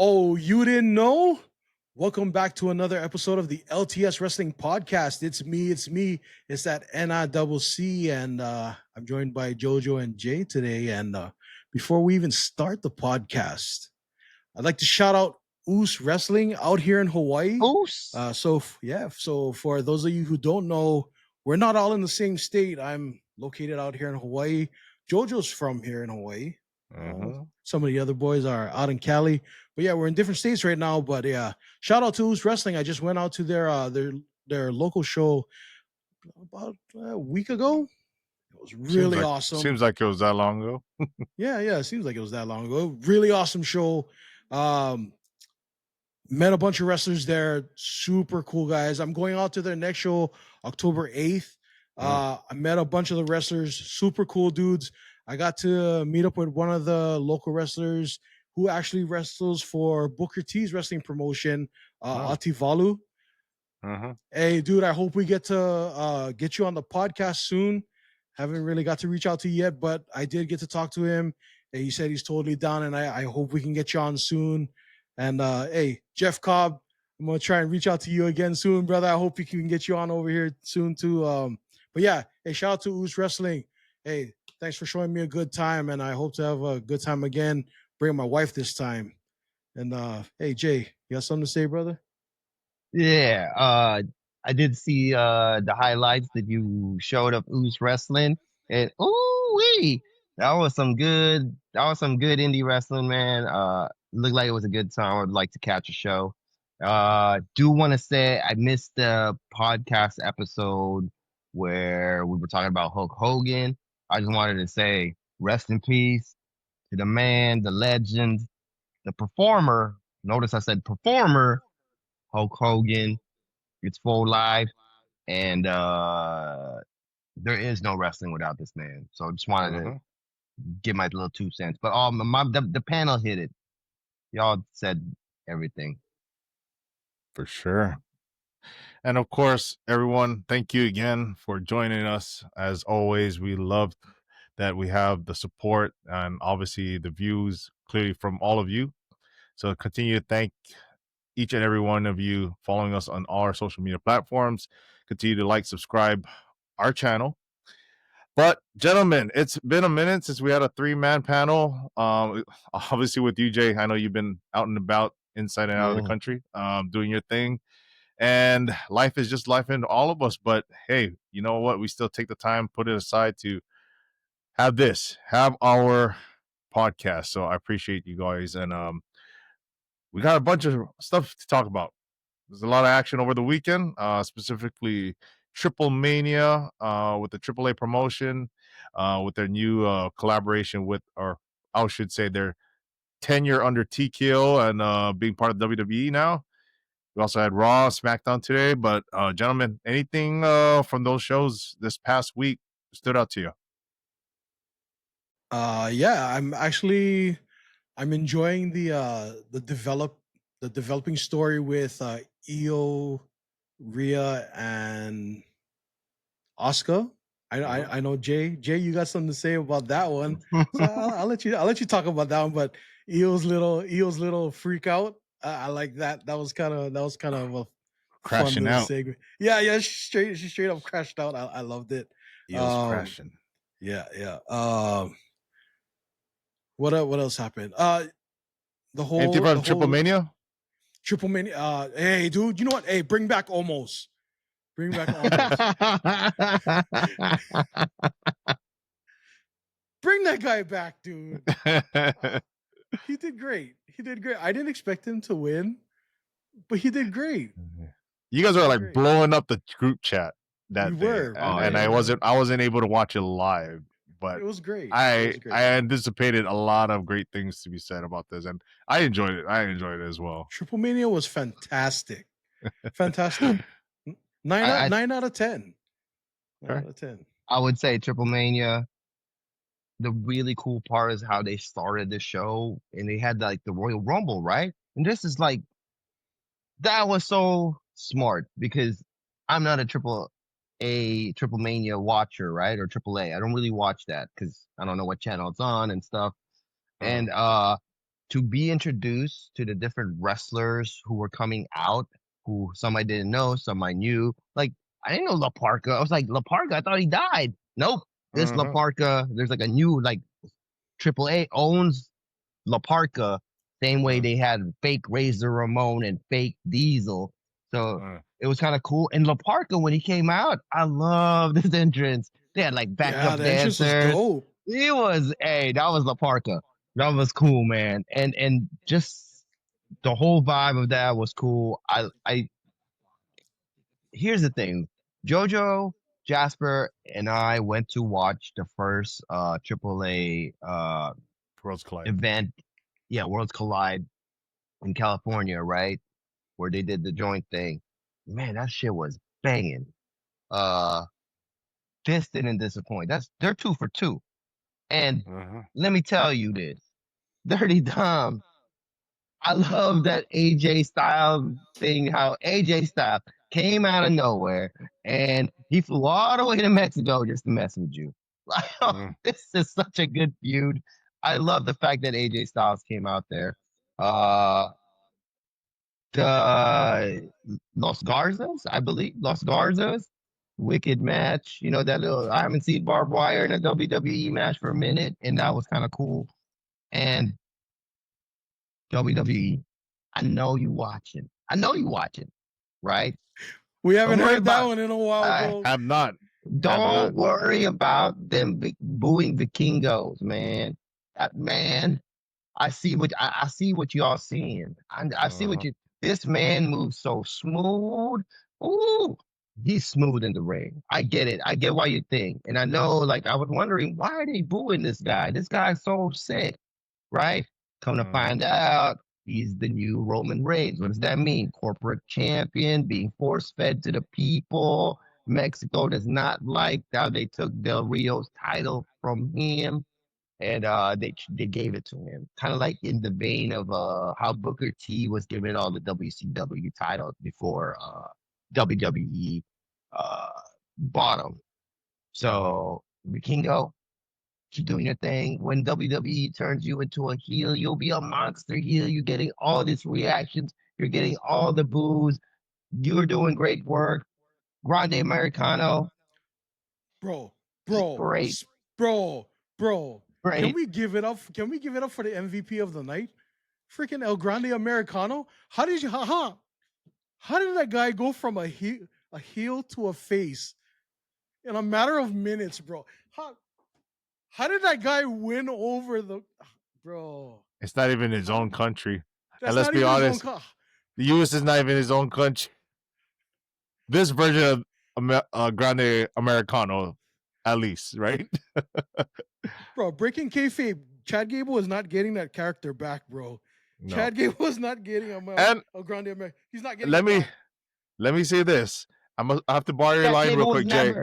Oh, you didn't know? Welcome back to another episode of the LTS Wrestling Podcast. It's me. It's that NICC, and I'm joined by Jojo and Jay today. And before we even start the podcast, I'd like to shout out Oos Wrestling out here in Hawaii. Oos. So for those of you who don't know, we're not all in the same state. I'm located out here in Hawaii. Jojo's from here in Hawaii. Some of the other boys are out in Cali, but yeah, we're in different states right now. But yeah, shout out to Oos Wrestling. I just went out to their local show about a week ago. It was really awesome. Seems like it was that long ago. Yeah, it seems like it was that long ago. Really awesome show. Met a bunch of wrestlers there. Super cool guys. I'm going out to their next show October 8th. I met a bunch of the wrestlers. Super cool dudes. I got to meet up with one of the local wrestlers who actually wrestles for Booker T's wrestling promotion, Ativalu. Hey, dude, I hope we get to get you on the podcast soon. Haven't really got to reach out to you yet, but I did get to talk to him. He said he's totally down, and I hope we can get you on soon. And hey, Jeff Cobb, I'm going to try and reach out to you again soon, brother. I hope we can get you on over here soon, too. But yeah, hey, shout out to Oos Wrestling. Hey, thanks for showing me a good time, and I hope to have a good time again. Bring my wife this time. And hey, Jay, you got something to say, brother? Yeah, I did see the highlights that you showed of Oos Wrestling, and that was some good indie wrestling, man. Looked like it was a good time. I'd like to catch a show. Do want to say I missed the podcast episode where we were talking about Hulk Hogan. I just wanted to say rest in peace to the man, the legend, the performer. Notice I said performer, Hulk Hogan. It's full life, and there is no wrestling without this man. So I just wanted to give my little 2 cents. But the panel hit it. Y'all said everything. For sure. And of course, everyone, thank you again for joining us. As always, we love that we have the support and obviously the views clearly from all of you. So continue to thank each and every one of you following us on all our social media platforms. Continue to like, subscribe our channel. But gentlemen, it's been a minute since we had a 3-man panel. Obviously with you, Jay, I know you've been out and about inside and out of the country, doing your thing. And life is just life in all of us. But hey, you know what? We still take the time, put it aside to have our podcast. So I appreciate you guys. And we got a bunch of stuff to talk about. There's a lot of action over the weekend, specifically Triplemania with the AAA promotion, with their new collaboration with, or I should say their tenure under TKO and being part of WWE now. We also had Raw, SmackDown today. But gentlemen, anything from those shows this past week stood out to you? Yeah, I'm enjoying the developing story with Io, Rhea, and Asuka. I know Jay, you got something to say about that one. So I'll let you talk about that one. But Io's little freak out. I like that. That was kind of a crashing fun out segment. Yeah. She straight up crashed out. I loved it. Io's crashing. Yeah. What else happened? The whole anything about Triplemania? Triplemania. Hey, dude, you know what? Hey, bring back Almost. Bring back Almost. Bring that guy back, dude. He did great. I didn't expect him to win, but he did great. You guys are like blowing up the group chat that day. Were. And I wasn't able to watch it live. But it was great. I anticipated a lot of great things to be said about this, and I enjoyed it. As well. Triplemania was fantastic. Fantastic. 9 out of 10. 9 out of 10. I would say Triplemania. The really cool part is how they started the show, and they had like the Royal Rumble, right? And this is like, that was so smart because I'm not a Triplemania watcher, right? Or AAA. I don't really watch that because I don't know what channel it's on and stuff. And to be introduced to the different wrestlers who were coming out, who some I didn't know, some I knew. Like, I didn't know La Parka. I was like, La Parka, I thought he died. Nope. This La Parka, there's like a new, like, AAA owns La Parka, same way they had fake Razor Ramon and fake Diesel. So it was kind of cool. And La Parka, when he came out, I loved his entrance. They had like backup the entrance dancers. was dope. It was, hey, that was La Parka. That was cool, man. And just the whole vibe of that was cool. Here's the thing. JoJo, Jasper, and I went to watch the first AAA Worlds Collide event. Yeah, Worlds Collide in California, right? Where they did the joint thing. Man, that shit was banging. This didn't disappoint. They're 2 for 2. And let me tell you this. Dirty Dom. I love that AJ Styles thing, how AJ Styles came out of nowhere and he flew all the way to Mexico just to mess with you. This is such a good feud. I love the fact that AJ Styles came out there. The Los Garzas, I believe. Los Garzas. Wicked match. You know, that little, I haven't seen barbed wire in a WWE match for a minute, and that was kind of cool. And WWE, I know you watching. Right? We haven't heard that one in a while, bro. I'm not. Don't worry about them booing Vikingos, man. Man, I see what y'all seeing. I see what you. This man moves so smooth. Ooh, he's smooth in the ring. I get it. I get why you think. And I know, like, I was wondering, why are they booing this guy? This guy's so sick, right? Come to find out, he's the new Roman Reigns. What does that mean? Corporate champion, being force-fed to the people. Mexico does not like how they took Del Rio's title from him. And they gave it to him, kind of like in the vein of how Booker T was given all the WCW titles before WWE bought him. So Vikingo, keep doing your thing. When WWE turns you into a heel, you'll be a monster heel. You're getting all these reactions. You're getting all the boos. You're doing great work. Grande Americano. Bro. Great. Bro. Great. Can we give it up? Can we give it up for the MVP of the night? Freaking El Grande Americano. How did that guy go from a heel to a face in a matter of minutes, bro? How did that guy win over the bro? It's not even his own country. And let's be honest, the U.S. is not even his own country. This version of Grande Americano, at least, right? Bro, breaking kayfabe, Chad Gable is not getting that character back, bro. No. Chad Gable is not getting a Grande Americano. He's not getting. Let me say this. I have to borrow your line real quick, Jay.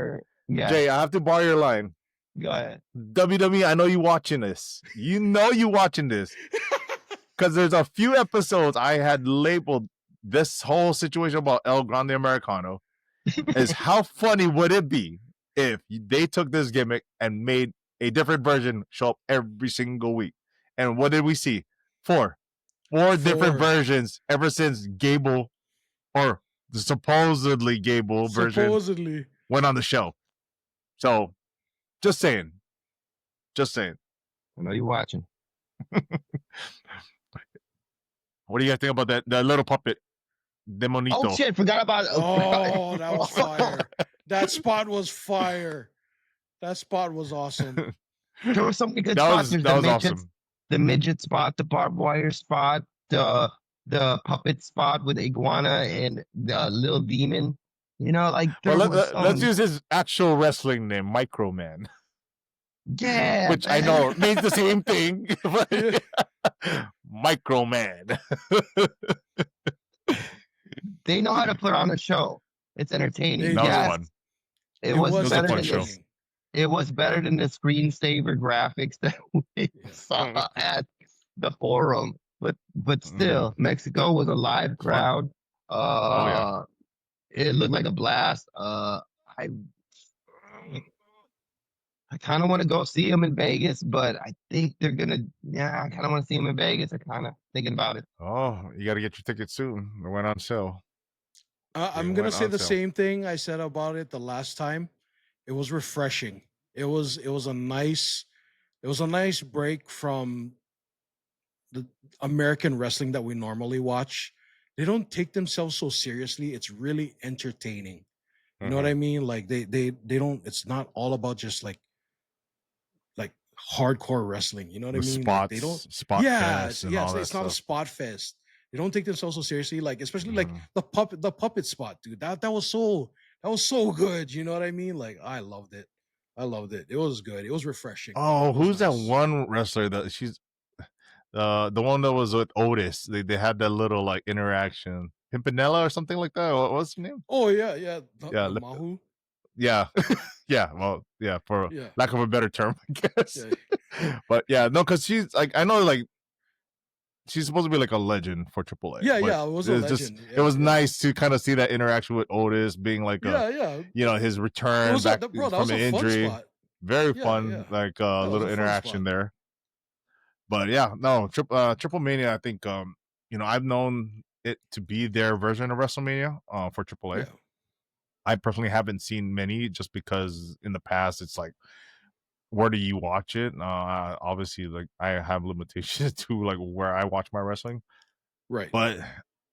Yeah. Jay, I have to borrow your line. Go ahead. WWE, I know you watching this. You know you watching this. Because there's a few episodes I had labeled this whole situation about El Grande Americano is how funny would it be if they took this gimmick and made a different version show up every single week. And what did we see? Four different versions ever since Gable, or the supposedly Gable version, went on the show. So, just saying. I know you're watching. What do you guys think about that little puppet, Demonito? Oh shit! Forgot about it. Oh, that was fire. That spot was fire. That spot was awesome. There were so many good spots. That was awesome. The midget spot, the barbed wire spot, the puppet spot with Iguana and the little demon. You know, like let's use his actual wrestling name, Micro Man. Yeah, which I know means the same thing. Micro Man. They know how to put on a show. It's entertaining. That was fun. It was better than show. It was better than the screensaver graphics that we saw at the forum. But still, Mexico was a live crowd. It looked like a blast. I kind of want to go see him in Vegas, but I think they're gonna. Yeah, I kind of want to see him in Vegas. I'm kind of thinking about it. Oh, you got to get your tickets soon. It went on sale. I'm It gonna went say on the sale. same thing I said about it the last time. It was refreshing. It was a nice break from the American wrestling that we normally watch. They don't take themselves so seriously. It's really entertaining. You know what I mean? Like they don't. It's not all about just like hardcore wrestling. You know what I The mean? Like they don't. spot Yeah, fest, and yeah. all that It's not a stuff. spot fest. They don't take themselves so seriously. Like especially like Mhm. the puppet spot, dude. That was so good. You know what I mean? Like I loved it. I loved it. It was good. It was refreshing. Oh, It was who's that nice. one wrestler that she's the one that was with Otis? They had that little like interaction. Pimpinella or something like that. What's her name? Oh yeah, yeah. Yeah, The Mahu. yeah, yeah. Well, yeah, for Yeah, lack of a better term, I guess. yeah, But yeah, no, because she's like, I know, like she's supposed to be like a legend for AAA. yeah, But yeah. It was a it's just, legend. it Yeah, was yeah, nice to kind of see that interaction with Otis being like a, yeah, yeah. his It return was back bro. That from was an a fun injury. spot. Very Yeah, fun, yeah. like That was little a fun interaction spot. there. But yeah, no, Triple Mania. I think I've known it to be their version of WrestleMania for AAA. Yeah, I personally haven't seen many just because in the past it's like, where do you watch it? Obviously, like I have limitations to like where I watch my wrestling. right. But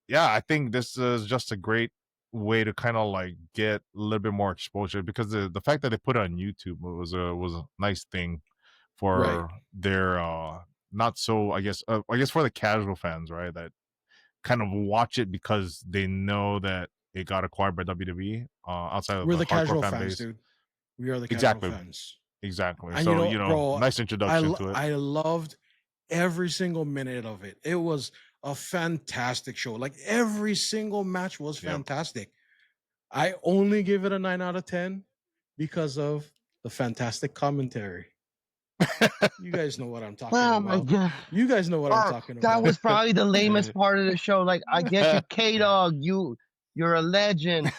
yeah, I think this is just a great way to kind of like get a little bit more exposure, because the fact that they put it on YouTube was a nice thing Right. for their not so, I guess for the casual fans, right, that kind of watch it because they know that it got acquired by WWE outside of We're the the hardcore casual fan fans, base. dude. We are the casual Exactly. fans. Exactly. And you So, know, bro, nice introduction to it. I loved every single minute of it. It was a fantastic show. Like every single match was Yep. fantastic. I only give it a 9 out of 10 because of the fantastic commentary. You guys know what I'm talking Oh about. my god. You guys know what I'm Oh, talking that about. was probably the lamest part of the show. Like, I get you, K-Dog, you're a legend,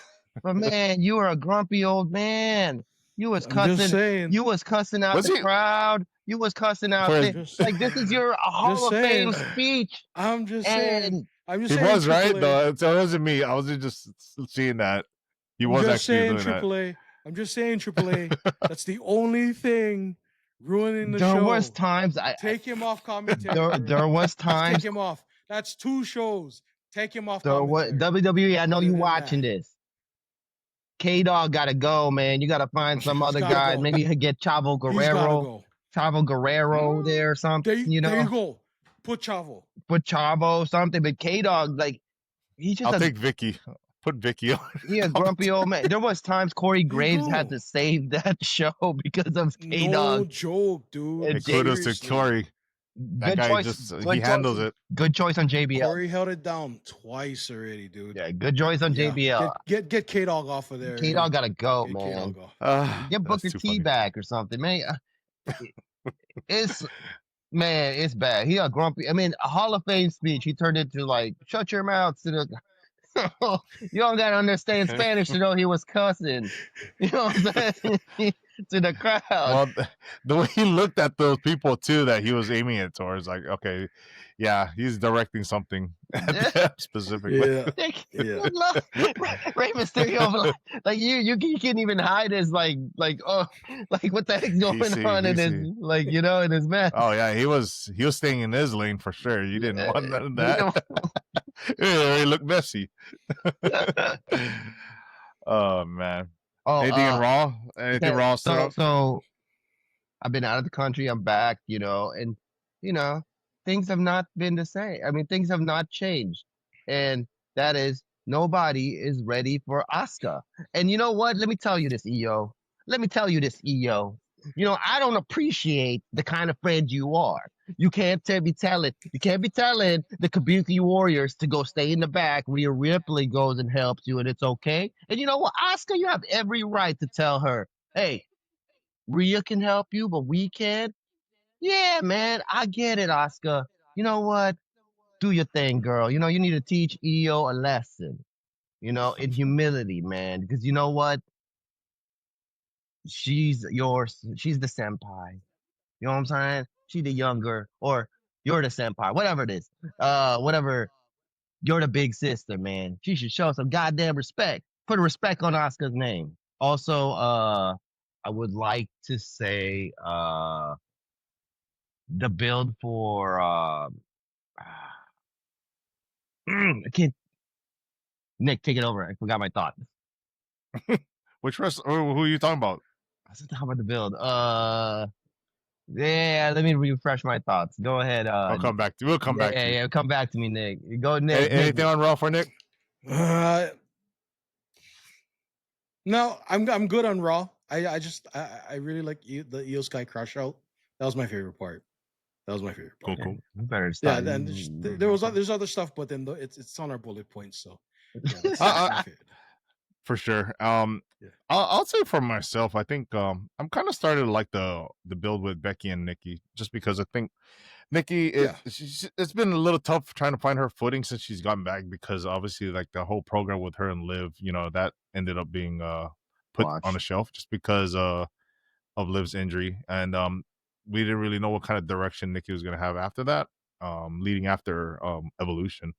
but man, you are a grumpy old man. You was I'm just cussing, saying. you was cussing out Was the he crowd. You was cussing out for the, Just, like, this is your Hall just of saying. Fame speech. I'm just saying. And I'm just he saying. was right AAA. though. So it wasn't me. I was just seeing that he I'm was just actually saying doing that. AAA. I'm just saying AAA. That's the only thing ruining the there show. was times Take him off commentary. there was Just times, take him off. That's 2 shows. Take him off there was, commentary. WWE, I know Other you than watching that, this. K-Dog gotta go, man. You gotta find some he's other gotta guy. go. Maybe get Chavo He's gotta Guerrero. go. Chavo Guerrero there or something, There you go. Put Chavo. put Chavo something. But K-Dog, like, he's just I'll take Vicky. Put Vicky on. he a grumpy old man. There was times Corey There you Graves had go. to save that show because of No K-Dog. joke, dude. And And kudos to Seriously. Corey. That Good guy choice. just Good he handles choice. it. Good choice on JBL. Corey held it down twice already, dude. Yeah, good choice on Yeah. JBL. Get K Dog off of there. K-Dog gotta go, Get man. K-Dog off. Get That's Booker too T funny. back or something, man. It's man, it's bad. He a grumpy. I mean, a Hall of Fame speech. He turned into like, "Shut your mouth," to the. You don't gotta understand Spanish to know he was cussing. You know what I'm saying? To the crowd. Well, the way he looked at those people too that he was aiming it towards, like, okay, yeah, he's directing something at them specifically. Yeah. Yeah. Yeah. Rey Mysterio, like you can't even hide his like oh like what the heck's going DC, on in his DC. like in his mouth. Oh yeah, he was staying in his lane for sure. You didn't want none of You that. It looked messy. Oh man. Oh, Anything in Raw? Anything Raw stood out? so I've been out of the country. I'm back, and things have not been the same. I mean, things have not changed, and that is nobody is ready for Asuka. And you know what? Let me tell you this, EO. Let me tell you this, EO. I don't appreciate the kind of friend you are. You can't be telling the Kabuki Warriors to go stay in the back. Rhea Ripley goes and helps you, and it's okay. And you know what, Asuka, you have every right to tell her, hey, Rhea can help you, but we can't. Yeah, man, I get it, Asuka. You know what? Do your thing, girl. You need to teach EO a lesson, in humility, man. Because you know what? she's the senpai. You know what I'm saying? She the younger, or you're the senpai, whatever it is. Whatever. You're the big sister, man. She should show some goddamn respect. Put a respect on Oscar's name. Also, I would like to say, the build for, I can't. Nick, take it over. I forgot my thought. Which wrestler? Who are you talking about? I was talking about the build. Yeah, let me refresh my thoughts. Go ahead. I'll come back to you. We'll come back to you. Yeah, come back to me, Nick. Go, Nick. Anything on Raw for Nick? No, I'm good on Raw. I really like the Io Sky Crush out. That was my favorite part. Cool. You better Yeah, start. then there's other stuff, but then it's on our bullet points. So yeah, that's my favorite. For sure. I'll say for myself, I think I'm kind of started to like the build with Becky and Nikki, just because I think Nikki it's been a little tough trying to find her footing since she's gotten back, because obviously like the whole program with her and Liv, that ended up being put on the shelf just because of Liv's injury, and we didn't really know what kind of direction Nikki was going to have after that, leading after Evolution.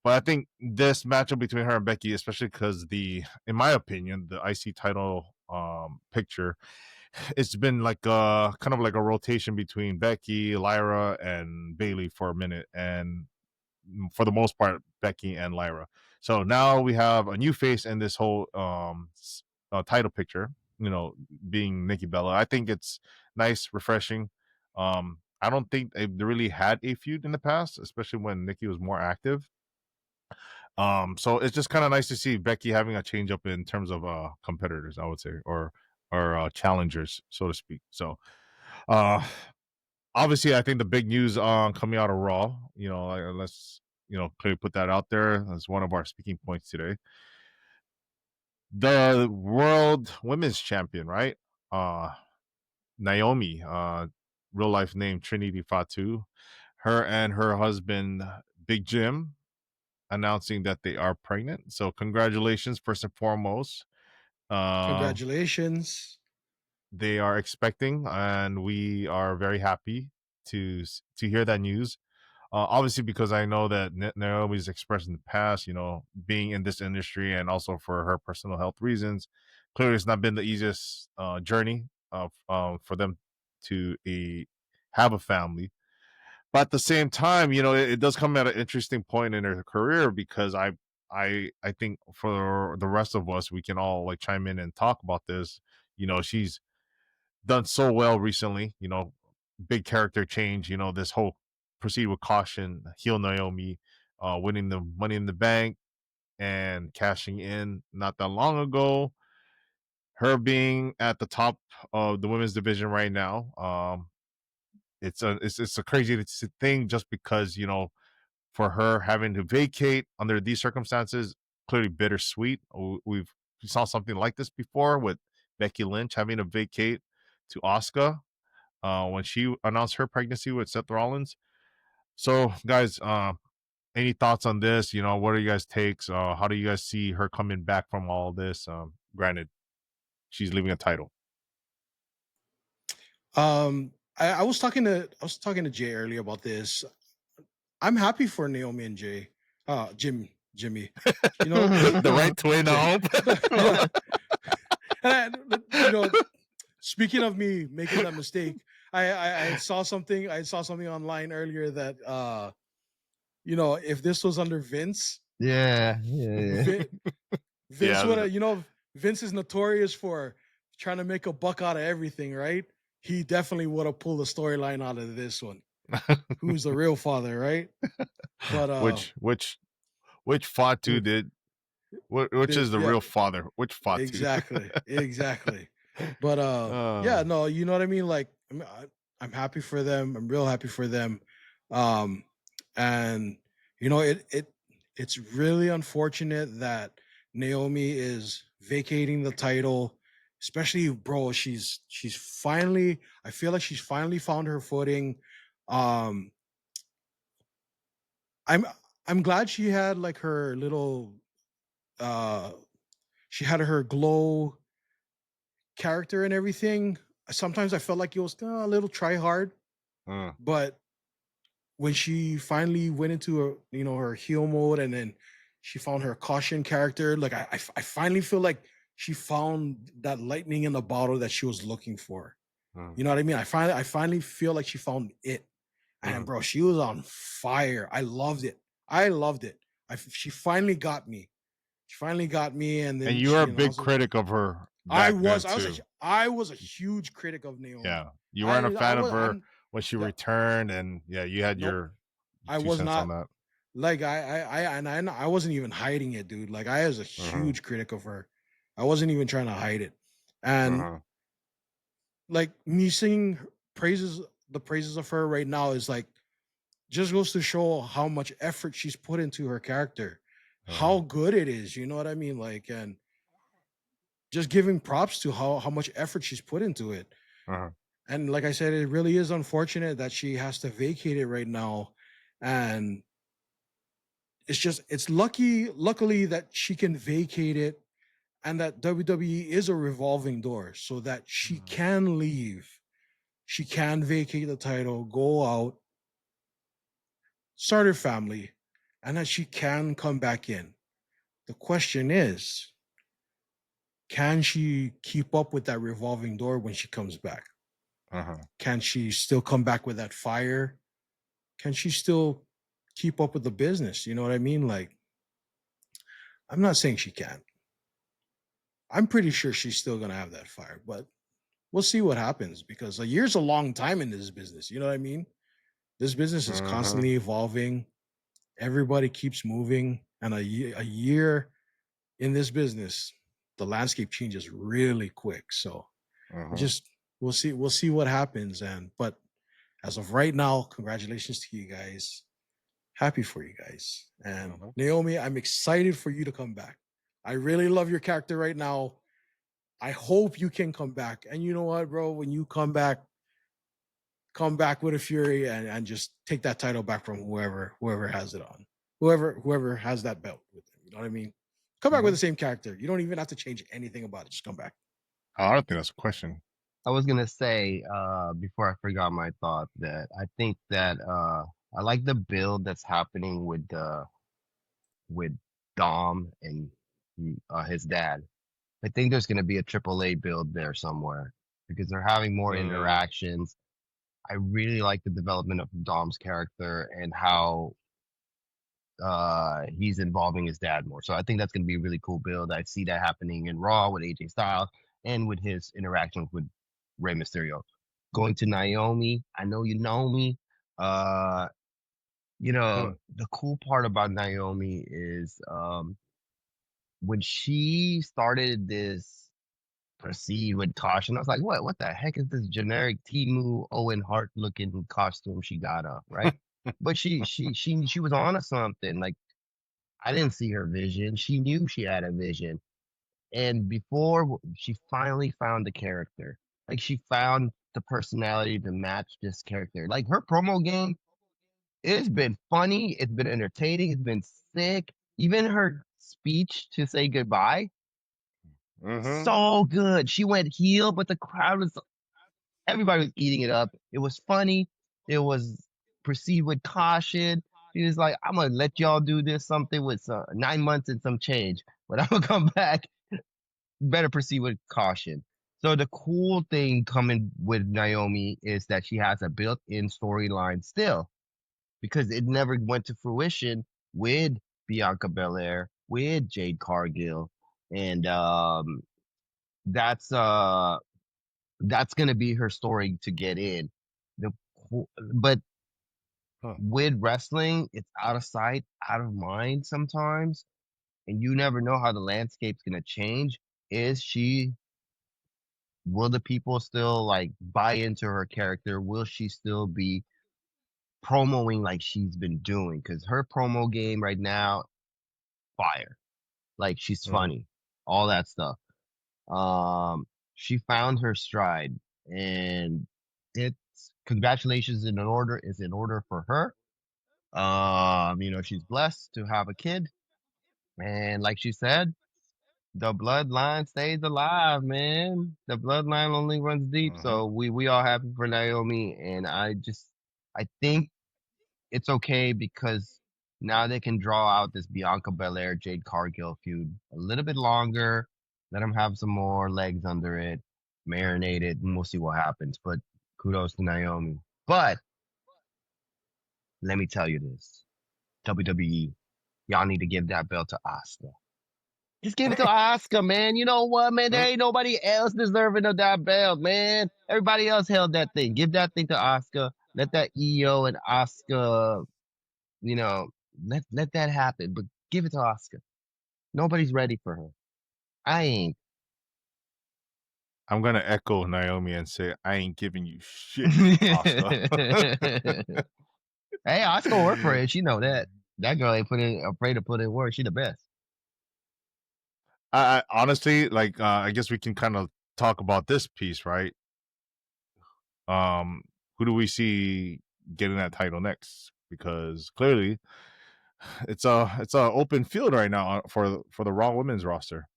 But I think this matchup between her and Becky, especially because in my opinion, the IC title picture, it's been like kind of like a rotation between Becky, Lyra, and Bailey for a minute, and for the most part, Becky and Lyra. So now we have a new face in this whole title picture, being Nikki Bella. I think it's nice, refreshing. I don't think they really had a feud in the past, especially when Nikki was more active. So it's just kind of nice to see Becky having a change up in terms of competitors, I would say, or challengers, so to speak. So obviously I think the big news coming out of Raw, let's clearly put that out there as one of our speaking points today. The world women's champion, right? Naomi, real life name Trinity Fatu, her and her husband Big Jim announcing that they are pregnant. So congratulations, first and foremost. Congratulations. They are expecting, and we are very happy to hear that news. Obviously, because I know that Naomi's expressed in the past, being in this industry and also for her personal health reasons, clearly it's not been the easiest journey for them to have a family. But at the same time, it does come at an interesting point in her career, because I think for the rest of us, we can all like chime in and talk about this. She's done so well recently. Big character change. This whole proceed with caution, heel Naomi, winning the Money in the Bank and cashing in not that long ago. Her being at the top of the women's division right now. It's a crazy thing, just because for her having to vacate under these circumstances, clearly bittersweet. We saw something like this before with Becky Lynch having to vacate to Asuka when she announced her pregnancy with Seth Rollins. So guys, any thoughts on this? What are you guys' takes? How do you guys see her coming back from all this? Granted, she's leaving a title. I was talking to Jay earlier about this. I'm happy for Naomi and Jimmy. The right twin, I hope. And speaking of me making that mistake, I saw something online earlier that if this was under Vince, Vince would have, Vince is notorious for trying to make a buck out of everything, right? He definitely would have pulled a storyline out of this one. Who's the real father, right? But which Fatu did? Which is the real father? Which Fatu? Exactly. But yeah, no, you know what I mean. Like, I'm happy for them. I'm real happy for them. And it's really unfortunate that Naomi is vacating the title. Especially, bro, she's finally, I feel like she's finally found her footing. I'm glad she had like her little she had her glow character and everything, sometimes I felt like it was a little try hard, Mm. but when she finally went into her heel mode, and then she found her caution character, like I finally feel like she found that lightning in the bottle that she was looking for. Mm. You know what I mean? I finally feel like she found it. And bro, she was on fire. I loved it. She finally got me. She finally got me, and And then you are a she big announced it. critic of her I back then was, I was, too. I was a huge critic of Naomi. Yeah, you weren't a fan of her I'm when she the, returned, and yeah, you had nope. your I 2 was cents on not. that. Like I wasn't even hiding it, dude. Like I was a huge critic of her. I wasn't even trying to hide it. And like me singing the praises of her right now is like just goes to show how much effort she's put into her character, how good it is. You know what I mean? Like, and just giving props to how much effort she's put into it. And like I said, it really is unfortunate that she has to vacate it right now. And it's luckily that she can vacate it, and that WWE is a revolving door so that she can leave. She can vacate the title, go out, start her family, and that she can come back in. The question is, can she keep up with that revolving door when she comes back? Can she still come back with that fire? Can she still keep up with the business? You know what I mean? Like, I'm not saying she can. I'm pretty sure she's still going to have that fire, but we'll see what happens, because a year's a long time in this business. You know what I mean? This business is constantly evolving. Everybody keeps moving, and a year in this business, the landscape changes really quick. So we'll see what happens. But as of right now, congratulations to you guys. Happy for you guys. And Naomi, I'm excited for you to come back. I really love your character right now. I hope you can come back. And you know what, bro? When you come back with a fury, and just take that title back from whoever has it on. Whoever has that belt with them. You know what I mean? Come back with the same character. You don't even have to change anything about it. Just come back. I don't think that's a question. I was gonna say, before I forgot my thought, that I think that I like the build that's happening with Dom and his dad. I think there's gonna be a AAA build there somewhere because they're having more interactions. I really like the development of Dom's character and how he's involving his dad more. So I think that's going to be a really cool build. I see that happening in Raw with AJ Styles and with his interactions with Rey Mysterio. Going to Naomi, I know you know me. The cool part about Naomi is when she started this proceed with caution, I was like, what the heck is this generic Timu Owen Hart looking costume she got up, right? But she was on to something. Like, I didn't see her vision. She knew she had a vision. And before she finally found the character, like she found the personality to match this character. Like her promo game, it's been funny, it's been entertaining, it's been sick. Even her speech to say goodbye, so good. She went heel, but the crowd was, everybody was eating it up. It was funny. It was proceed with caution. He was like, I'm gonna let y'all do this something with 9 months and some change, but I'm gonna come back. Better proceed with caution. So the cool thing coming with Naomi is that she has a built-in storyline still, because it never went to fruition with Bianca Belair, with Jade Cargill, and that's gonna be her story to get in. But with wrestling, it's out of sight, out of mind sometimes, and you never know how the landscape's gonna change. Will the people still like buy into her character? Will she still be promoing like she's been doing? Because her promo game right now, fire. Like she's funny, all that stuff. She found her stride, and it's congratulations is in order for her. She's blessed to have a kid, and like she said, the bloodline stays alive, man. The bloodline only runs deep. So we all happy for Naomi, and I think it's okay because now they can draw out this Bianca Belair Jade Cargill feud a little bit longer. Let them have some more legs under it, marinate it, and we'll see what happens. But kudos to Naomi. But let me tell you this, WWE, y'all need to give that belt to Asuka. Just give it to Asuka, man. You know what, man? There ain't nobody else deserving of that belt, man. Everybody else held that thing. Give that thing to Asuka. Let that EO and Asuka, you know, let that happen. But give it to Asuka. Nobody's ready for her. I ain't. I'm gonna echo Naomi and say I ain't giving you shit, Asuka. Hey, Asuka work for it. She know that. That girl ain't afraid to put in work. She the best. I honestly, like, I guess we can kind of talk about this piece, right? Who do we see getting that title next? Because clearly, it's a open field right now for the Raw women's roster.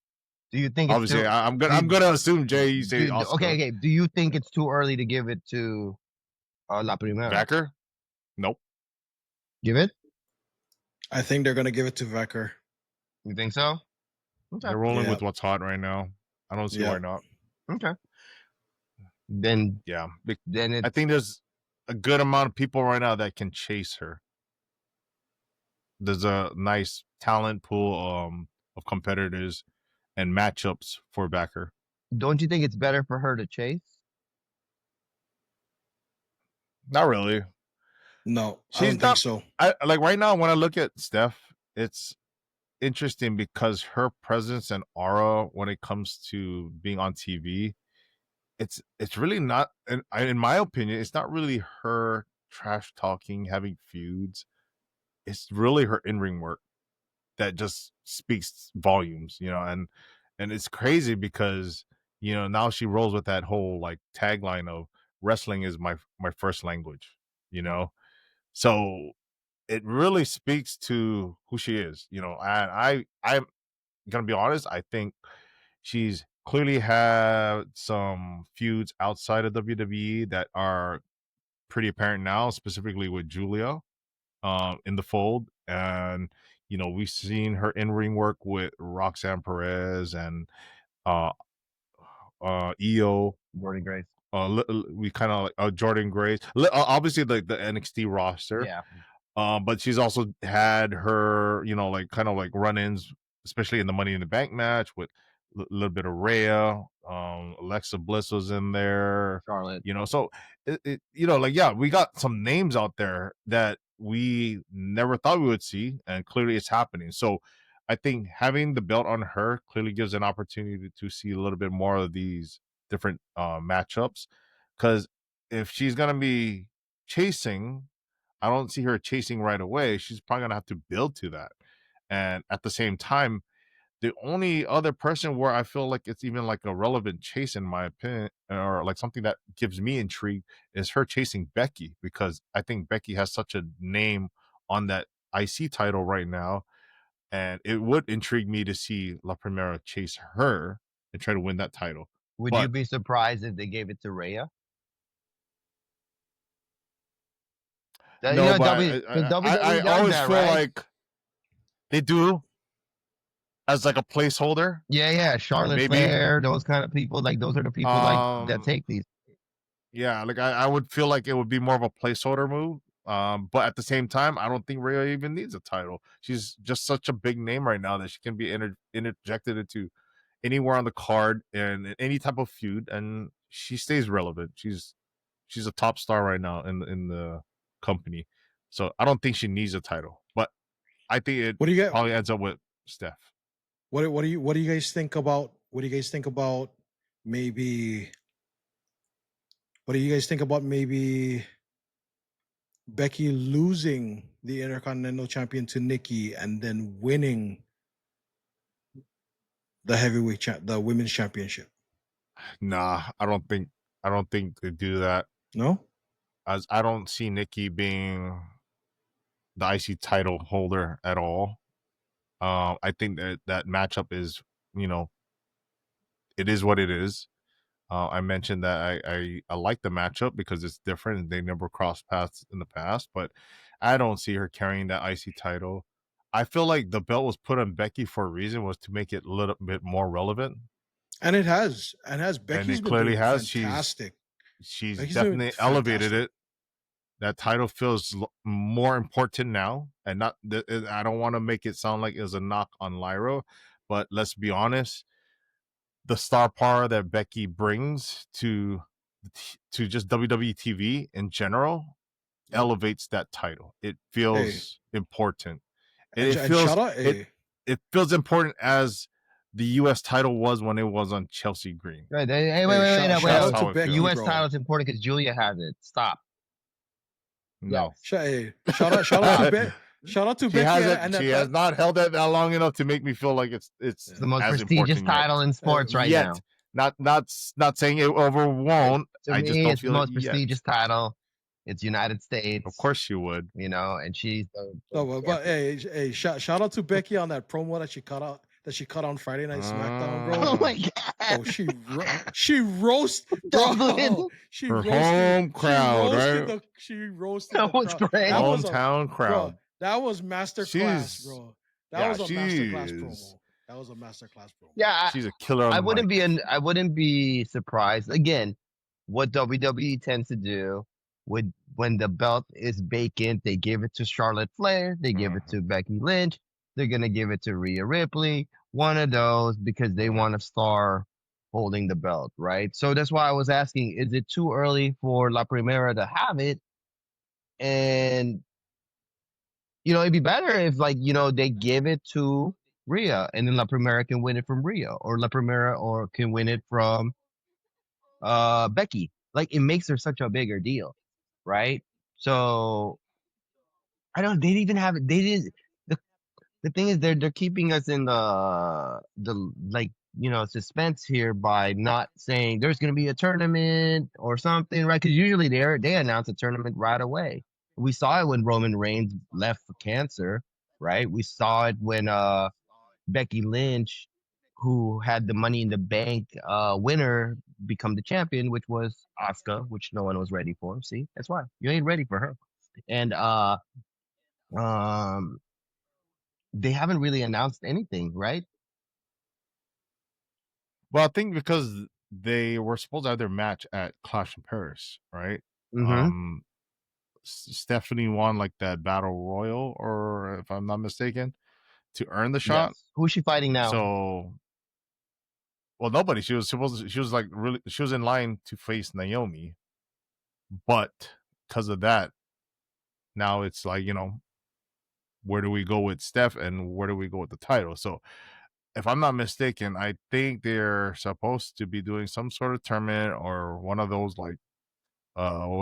Do you think Obviously, it's I'm gonna assume Jay, you say Asuka. Okay. Do you think it's too early to give it to La Primera? Becker? Nope. Give it? I think they're gonna give it to Becker. You think so? Okay. They're rolling with what's hot right now. I don't see why not. Okay. Then I think there's a good amount of people right now that can chase her. There's a nice talent pool of competitors and matchups for Becker. Don't you think it's better for her to chase? Not really. No, I don't think so. I like right now when I look at Steph, it's interesting because her presence and aura when it comes to being on TV, it's really not, in my opinion, it's not really her trash talking, having feuds. It's really her in-ring work that just speaks volumes, and it's crazy because, now she rolls with that whole like tagline of wrestling is my first language, so it really speaks to who she is, and I'm gonna be honest, I think she's clearly had some feuds outside of WWE that are pretty apparent now, specifically with Julia in the fold. And, we've seen her in-ring work with Roxanne Perez and EO. Jordan Grace. We kind of like Jordan Grace. Obviously, the NXT roster. Yeah. But she's also had her, like kind of like run-ins, especially in the Money in the Bank match with a little bit of Rhea. Alexa Bliss was in there. Charlotte. So we got some names out there that we never thought we would see, and clearly it's happening. So I think having the belt on her clearly gives an opportunity to see a little bit more of these different matchups. Because if she's gonna be chasing, I don't see her chasing right away. She's probably gonna have to build to that. And at the same time, the only other person where I feel like it's even like a relevant chase, in my opinion, or like something that gives me intrigue, is her chasing Becky, because I think Becky has such a name on that IC title right now. And it would intrigue me to see La Primera chase her and try to win that title. Would you be surprised if they gave it to Rhea? No, but I always feel like they do as like a placeholder. Yeah. Charlotte Flair, those kind of people, like those are the people like that take these. Yeah, like I would feel like it would be more of a placeholder move. But at the same time, I don't think Rhea even needs a title. She's just such a big name right now that she can be interjected into anywhere on the card and any type of feud, and she stays relevant. She's a top star right now in the company, so I don't think she needs a title. But I think it probably ends up with Steph. What do you guys think about? What do you guys think about maybe? What do you guys think about maybe Becky losing the Intercontinental Champion to Nikki and then winning the heavyweight the women's championship? Nah, I don't think they do that. No, as I don't see Nikki being the IC title holder at all. I think that matchup is it is what it is. I mentioned that I like the matchup because it's different. They never crossed paths in the past, but I don't see her carrying that IC title. I feel like the belt was put on Becky for a reason, was to make it a little bit more relevant. And it has. Becky's it been clearly doing has. fantastic. She's Becky's definitely doing elevated fantastic. it. That title feels more important now, and not. I don't want to make it sound like it was a knock on Lyra, but let's be honest. The star power that Becky brings to just WWE TV in general elevates that title. It feels important. And It feels shout out, it feels important as the U.S. title was when it was on Chelsea Green. Right. Hey, wait. shout out to Becky, The U.S. bro. title is important because Julia has it. Stop. No. Yes. Shout out to Becky. Shout out to Becky. She has not held that long enough to make me feel like it's the most prestigious title in sports right now. Not saying it ever won't. To me, it's the most prestigious title. It's United States. Of course she would. And she's but hey, shout out to Becky on that promo that she cut out. That she cut on Friday Night SmackDown, bro. Oh my god! Oh, she roasted, bro. She her roasted home crowd, right? She roasted. That was great. Hometown crowd. Bro, that was masterclass, bro. That was a masterclass promo. That was a masterclass promo. Yeah, she's a killer. I wouldn't be surprised. Again, what WWE tends to do when the belt is vacant, they give it to Charlotte Flair, they give it to Becky Lynch, they're gonna give it to Rhea Ripley, one of those, because they want a star holding the belt, right? So that's why I was asking, is it too early for La Primera to have it? And it'd be better if they give it to Rhea and then La Primera can win it from Rhea, or La Primera can win it from Becky. Like, it makes her such a bigger deal, right? So they didn't even have it. They didn't. The thing is, they're keeping us in the suspense here by not saying there's going to be a tournament or something, right? Because usually they announce a tournament right away. We saw it when Roman Reigns left for cancer, right? We saw it when Becky Lynch, who had the Money in the Bank winner, become the champion, which was Asuka, which no one was ready for. See, that's why you ain't ready for her. And they haven't really announced anything, right? Well, I think because they were supposed to have their match at Clash in Paris, right? Mm-hmm. Stephanie won like that battle royal, or if I'm not mistaken, to earn the shot. Yes. Who's she fighting now? So, well, nobody. She was in line to face Naomi, but because of that, now it's like, where do we go with Steph and where do we go with the title? So, if I'm not mistaken, I think they're supposed to be doing some sort of tournament or one of those what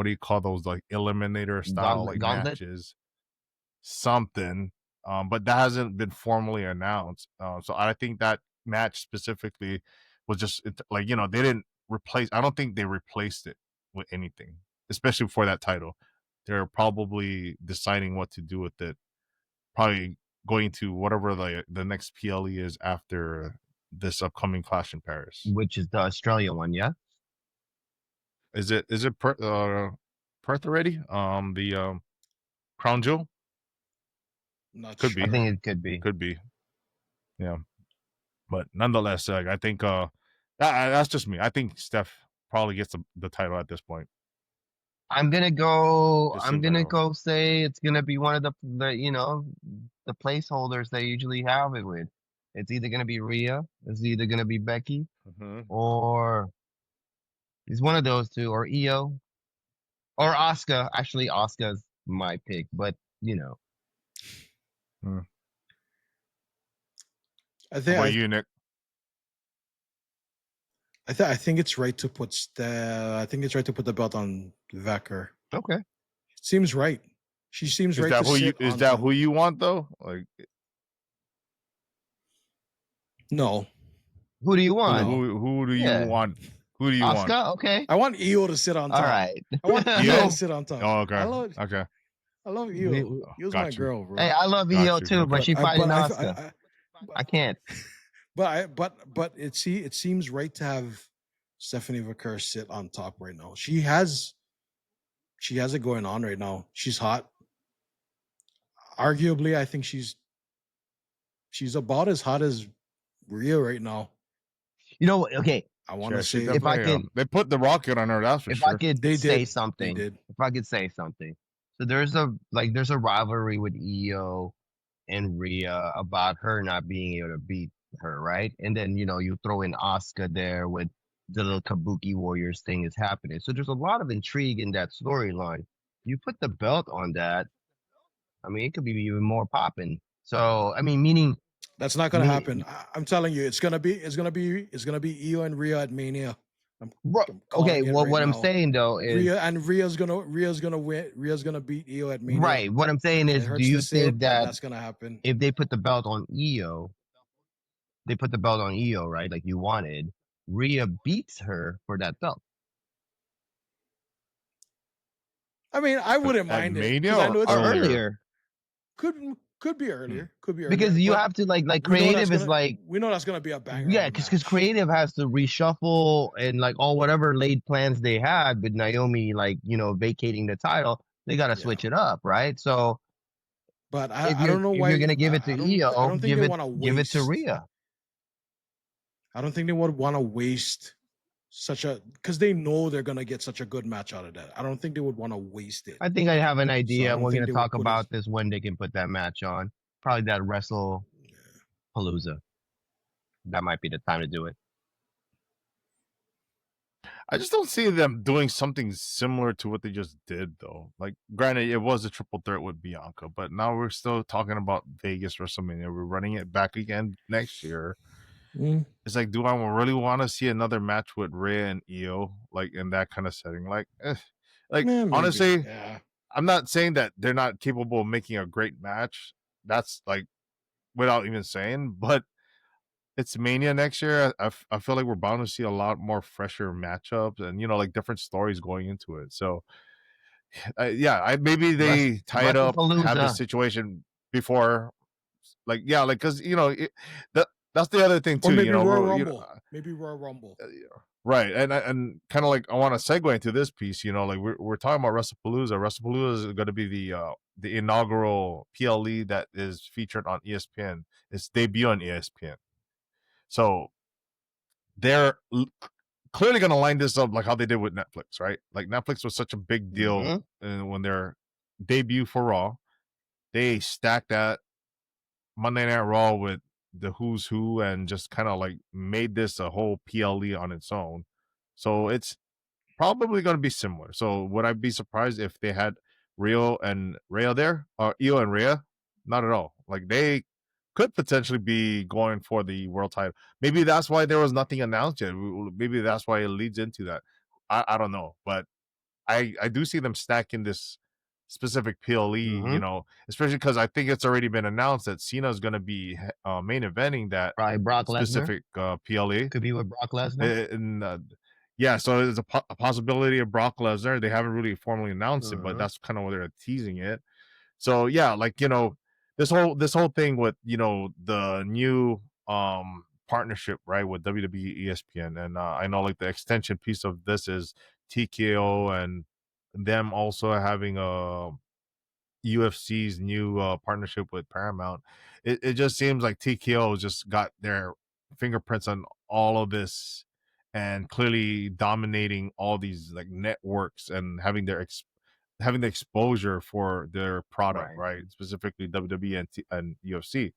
do you call those, like eliminator style matches, something. But that hasn't been formally announced. So I think that match specifically was just they didn't replace. I don't think they replaced it with anything, especially for that title. They're probably deciding what to do with it. Probably going to whatever the next PLE is after this upcoming Clash in Paris, which is the Australia one, yeah. Is it Perth already? The Crown Jewel. Could be. I think it could be. Could be. Yeah, but nonetheless, I think that's just me. I think Steph probably gets the title at this point. I'm gonna go say it's gonna be one of the placeholders they usually have it with. It's either gonna be Rhea, it's either gonna be Becky, or it's one of those two, or Io, or Asuka. Actually, Asuka's my pick, but I think. What about you, Nick? I think it's right to put the belt on Vacker. Okay, it seems right. She seems right. Is that who you want though? Like, no. Who do you want? Who do you want? Who do you want? Asuka? Okay. I want Io to sit on top. All right. I want Io to sit on top. Oh, okay. I love Io. Io's my girl, bro. Hey, I love Io too, but she fighting Asuka. I can't. But it seems right to have Stephanie Vaquer sit on top right now. She has it going on right now. She's hot. Arguably, I think she's about as hot as Rhea right now. You know, okay. I want to She say If I definitely, could, they put the rocket on her. That's for if I sure. could they say did. something, They did. if I could say something. So there's a rivalry with Io and Rhea about her not being able to beat her, right? And then, you throw in Asuka there with the little Kabuki Warriors thing is happening. So there's a lot of intrigue in that storyline. You put the belt on that, I mean, it could be even more popping. So, I mean, meaning, That's not gonna happen. I'm telling you, it's gonna be Io and Rhea at Mania. I'm okay, calling it well, right what I'm now. saying though is Rhea's gonna win. Rhea's gonna beat Io at Mania. right. What I'm saying It is, do hurts you to say think it, but that that's gonna happen. if they put the belt on Io, they put the belt on Io, right? Like you wanted, Rhea beats her for that belt. I mean, I wouldn't At mind it Mania because I know it's Or earlier? earlier. Could be earlier. Could be earlier. Because you but have to like we know creative is gonna- like, we know that's gonna be a banger. yeah, of a because match. creative has to reshuffle and like all whatever laid plans they had with Naomi, like, vacating the title, they got to switch it up, right? So But if I don't know why you're gonna give it to I Io, don't think give they it want to waste. give it to Rhea. I don't think they would want to waste because they know they're gonna get such a good match out of that. I don't think they would want to waste it. I think I have an So I idea, and don't we're think gonna they would talk put about this when they can put that match on. Probably that WrestlePalooza. That might be the time to do it. I just don't see them doing something similar to what they just did, though. Like, granted, it was a triple threat with Bianca, but now we're still talking about Vegas WrestleMania. We're running it back again next year. It's like, do I really want to see another match with Rhea and Io, like in that kind of setting? Like, honestly, I'm not saying that they're not capable of making a great match. That's like without even saying, but it's Mania next year. I feel like we're bound to see a lot more fresher matchups and like different stories going into it. So maybe they tie it up, have this situation before, because that's the other thing too. Or maybe Royal Rumble. Maybe Royal Rumble. Right, and kind of like I want to segue into this piece. Like we're talking about WrestlePalooza. WrestlePalooza is going to be the inaugural PLE that is featured on ESPN. It's debut on ESPN. So they're clearly going to line this up like how they did with Netflix, right? Like Netflix was such a big deal when their debut for Raw. They stacked that Monday Night Raw with the who's who and just kind of like made this a whole PLE on its own. So it's probably going to be similar. So would I be surprised if they had Rio and Rhea there, or Io and Rhea? Not at all. Like they could potentially be going for the world title. Maybe that's why there was nothing announced yet. Maybe that's why it leads into that. I don't know, but I do see them stacking this specific PLE. Especially because I think it's already been announced that Cena is going to be main eventing that Probably Brock specific PLE. Could be with Brock Lesnar. And yeah, so there's a possibility of Brock Lesnar. They haven't really formally announced it, but that's kind of where they're teasing it. So yeah, like this whole thing with the new partnership, right, with WWE ESPN, and I know like the extension piece of this is TKO and them also having UFC's new partnership with Paramount. It just seems like TKO just got their fingerprints on all of this and clearly dominating all these like networks and having having the exposure for their product, right? Specifically WWE and UFC.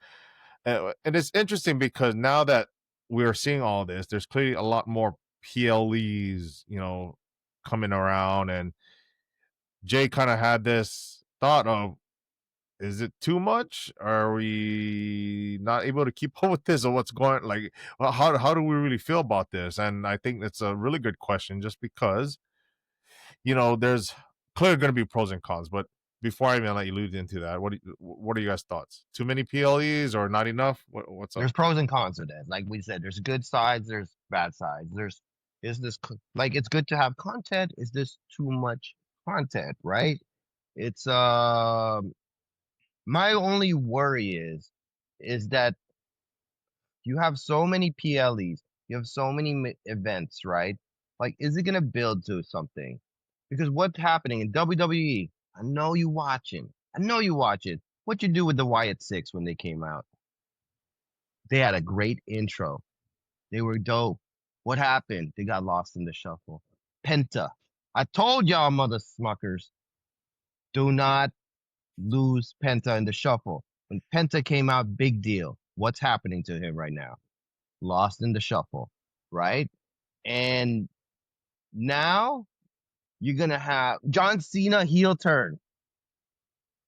And it's interesting because now that we're seeing all this, there's clearly a lot more PLEs, coming around. And Jay kind of had this thought of, is it too much? Are we not able to keep up with this, or what's going? Like, how do we really feel about this? And I think it's a really good question, just because there's clearly going to be pros and cons. But before I even let you lead into that, what are you guys' thoughts? Too many PLEs or not enough? What's up? There's pros and cons to that. Like we said, there's good sides, there's bad sides. Is this like it's good to have content? Is this too much content? Right? It's my only worry is that You have so many PLEs. You have so many events, right? Like, is it gonna build to something? Because what's happening in WWE? I know you watching. I know you watching. What you do with the Wyatt Six when they came out? They had a great intro. They were dope. What happened? They got lost in the shuffle. Penta. I told y'all, mother smuckers, do not lose Penta in the shuffle. When Penta came out, big deal. What's happening to him right now? Lost in the shuffle, right? And now you're gonna have John Cena heel turn.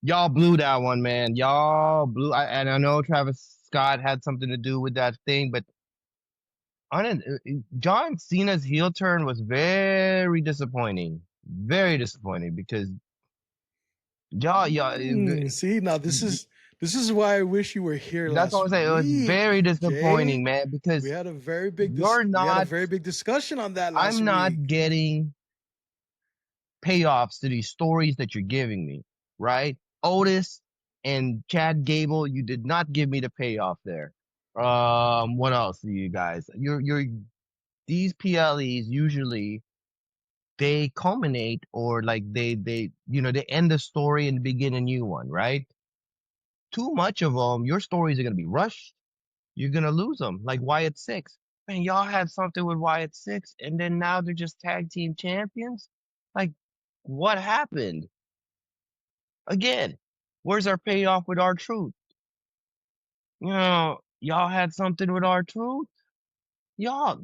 Y'all blew that one, man. Y'all blew. And I know Travis Scott had something to do with that thing, but John Cena's heel turn was very disappointing. Very disappointing because y'all. See, now this is why I wish you were here That's all last I'm saying. It was week, very disappointing, Jay. man, because We had a very big you're not. discussion on that last I'm not week. getting payoffs to these stories that you're giving me, right? Otis and Chad Gable, you did not give me the payoff there. What else do you guys? These PLEs usually they culminate or like they end the story and begin a new one, right? Too much of them, your stories are gonna be rushed. You're gonna lose them, like Wyatt Six. Man, y'all had something with Wyatt Six, and then now they're just tag team champions. Like, what happened? Again, where's our payoff with R-Truth? Y'all had something with R-Truth. Y'all,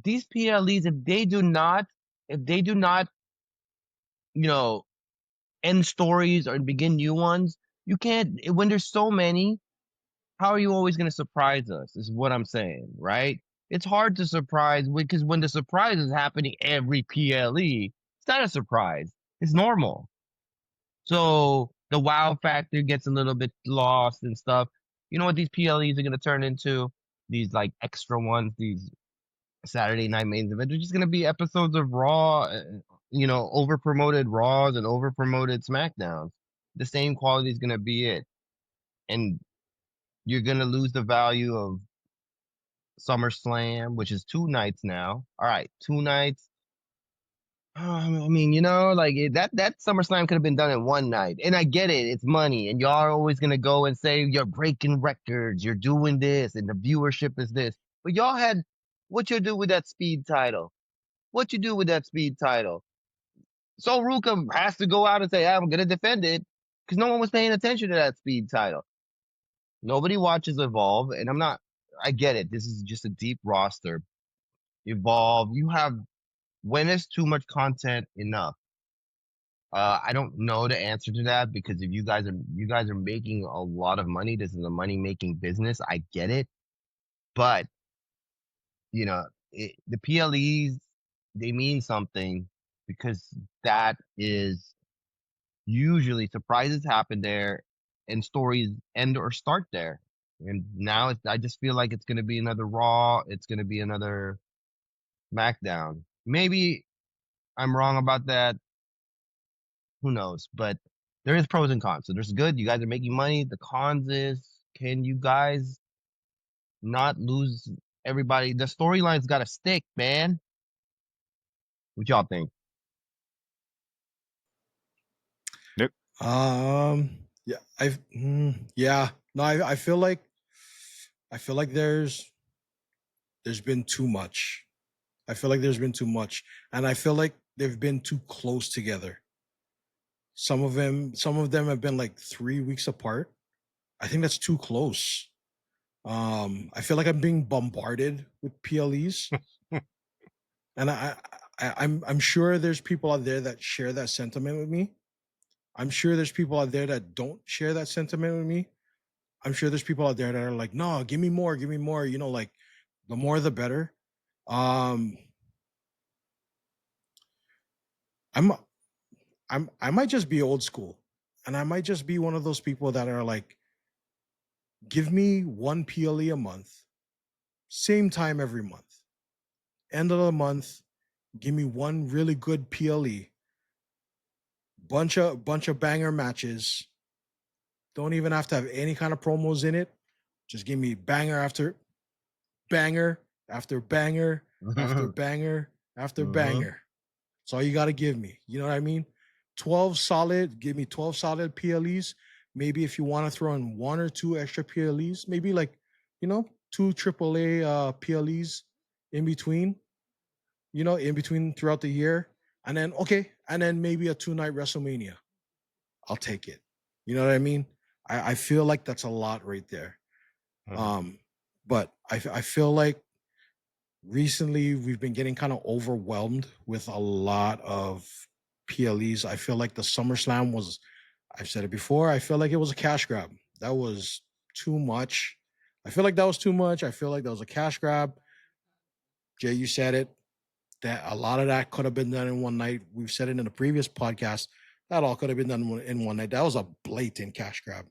these PLEs, if they do not, you know, end stories or begin new ones, you can't. When there's so many, how are you always going to surprise us? Is what I'm saying, right? It's hard to surprise because when the surprise is happening every PLE, it's not a surprise. It's normal. So the wow factor gets a little bit lost and stuff. You know what these PLEs are going to turn into? These like extra ones, these Saturday night main events. They're just going to be episodes of Raw, over promoted Raws and over promoted SmackDowns. The same quality is going to be it. And you're going to lose the value of SummerSlam, which is 2 nights now. All right, 2 nights. I mean, that SummerSlam could have been done in one night. And I get it, it's money, and y'all are always gonna go and say you're breaking records, you're doing this, and the viewership is this. But y'all had what you do with that speed title? What you do with that speed title? So Ruka has to go out and say, I'm gonna defend it, because no one was paying attention to that speed title. Nobody watches Evolve, and I get it. This is just a deep roster. Evolve, when is too much content enough? I don't know the answer to that because if you guys are making a lot of money, this is a money making business. I get it, but the PLEs, they mean something because that is usually surprises happen there and stories end or start there. And now I just feel like it's going to be another Raw. It's going to be another SmackDown. Maybe I'm wrong about that. Who knows? But there is pros and cons. So there's good. You guys are making money. The cons is, can you guys not lose everybody? The storyline's got to stick, man. What y'all think? Nick? Yeah, no, I feel like there's been too much. I feel like there's been too much, and I feel like they've been too close together. Some of them have been like 3 weeks apart. I think that's too close. I feel like I'm being bombarded with PLEs, and I'm sure there's people out there that share that sentiment with me. I'm sure there's people out there that don't share that sentiment with me. I'm sure there's people out there that are like, no, give me more, like the more the better. I might just be old school, and I might just be one of those people that are like, give me one PLE a month, same time every month. End of the month, give me one really good PLE, bunch of banger matches. Don't even have to have any kind of promos in it. Just give me banger after banger after banger after banger after banger. That's all you got to give me. You know what I mean? 12 solid, give me 12 solid PLEs. Maybe if you want to throw in 1 or 2 extra PLEs, maybe like, 2 AAA PLEs in between, in between throughout the year. And then maybe a 2-night WrestleMania. I'll take it. You know what I mean? I feel like that's a lot right there. But I feel like recently we've been getting kind of overwhelmed with a lot of PLEs. I feel like the SummerSlam was, I've said it before, I feel like it was a cash grab. That was too much. I feel like that was too much. I feel like that was a cash grab. Jay, you said it. That a lot of that could have been done in one night. We've said it in the previous podcast. That all could have been done in one night. That was a blatant cash grab.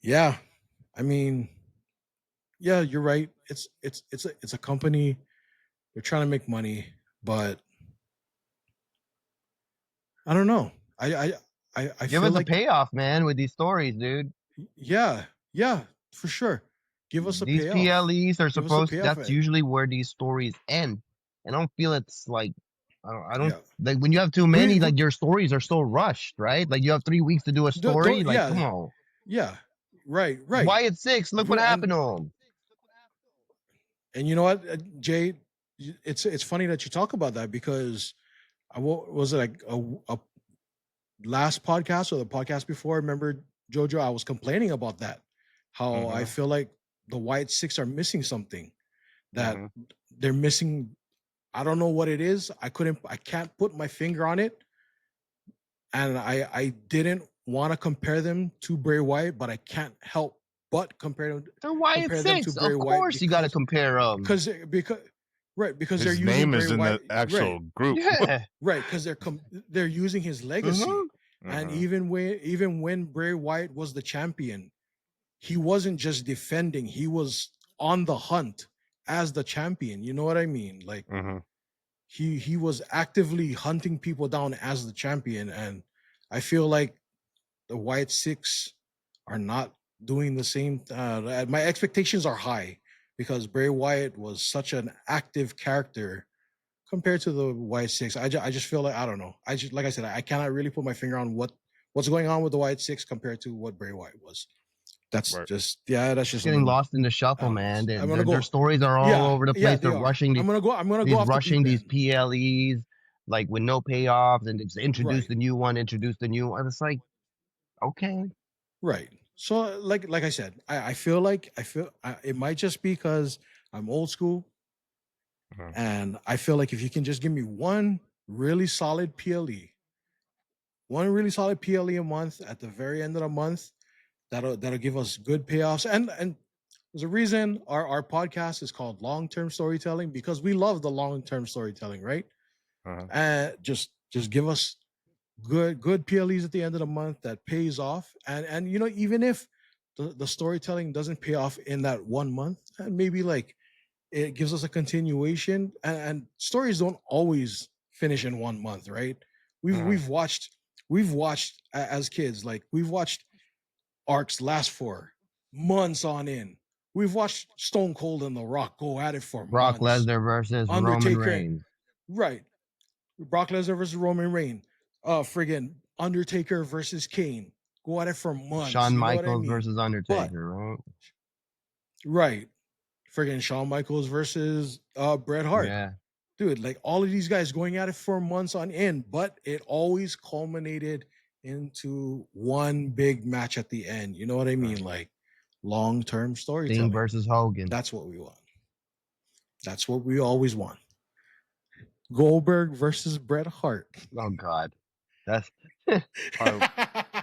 Yeah. I mean, yeah, you're right. It's a company. They're trying to make money, but I don't know. I Give feel us like a payoff, man, with these stories, dude. yeah, for sure. Give us a These payoff. PLEs are Give us a supposed. payoff. That's usually where these stories end. I don't feel it's like. I don't Yeah. like when you have too many. Like your stories are so rushed, right? Like you have 3 weeks to do a story. Like come on. Yeah. Right. Wyatt 6. Look what happened to him. And you know what, Jay? It's funny that you talk about that because was it like a last podcast or the podcast before? Remember, Jojo, I was complaining about that. How I feel like the Wyatt 6 are missing something. That they're missing. I don't know what it is. I can't put my finger on it. And I didn't want to compare them to Bray Wyatt, but I can't help but compare them. They're Wyatt 6. Of course, you got to compare them because his they're using name Bray is in Wyatt, the actual group. Yeah, right. Because they're using his legacy, and even when Bray Wyatt was the champion, he wasn't just defending; he was on the hunt as the champion. You know what I mean? Like he was actively hunting people down as the champion, and I feel like the Wyatt 6 are not doing the same. My expectations are high because Bray Wyatt was such an active character compared to the Wyatt 6. I just feel like I don't know. Like I said, I cannot really put my finger on what's going on with the Wyatt 6 compared to what Bray Wyatt was. That's just getting lost in the shuffle, man. Their stories are all over the place. Yeah, they're rushing these. I'm gonna go rushing these PLEs like with no payoffs and just introduce the new one. It's like, okay, right. So like I said, I feel it might just be because I'm old school, and I feel like if you can just give me one really solid PLE a month at the very end of the month. That'll give us good payoffs. And there's a reason our podcast is called long-term storytelling, because we love the long-term storytelling, right? And just give us good PLEs at the end of the month that pays off. And even if the storytelling doesn't pay off in that 1 month, and maybe like it gives us a continuation, and stories don't always finish in 1 month, right? We've watched as kids, like we've watched arcs last for months on end. We've watched Stone Cold and The Rock go at it for Brock months. Lesnar versus Undertaker, Roman Reigns. Right. Brock Lesnar versus Roman Reigns. Friggin' Undertaker versus Kane. Go at it for months. Shawn Michaels versus Undertaker, right? Right. Friggin' Shawn Michaels versus Bret Hart. Yeah. Dude, like all of these guys going at it for months on end, but it always culminated into one big match at the end. You know what I mean? Like long-term storytelling. Sting versus Hogan. That's what we want. That's what we always want. Goldberg versus Bret Hart. Oh God, that's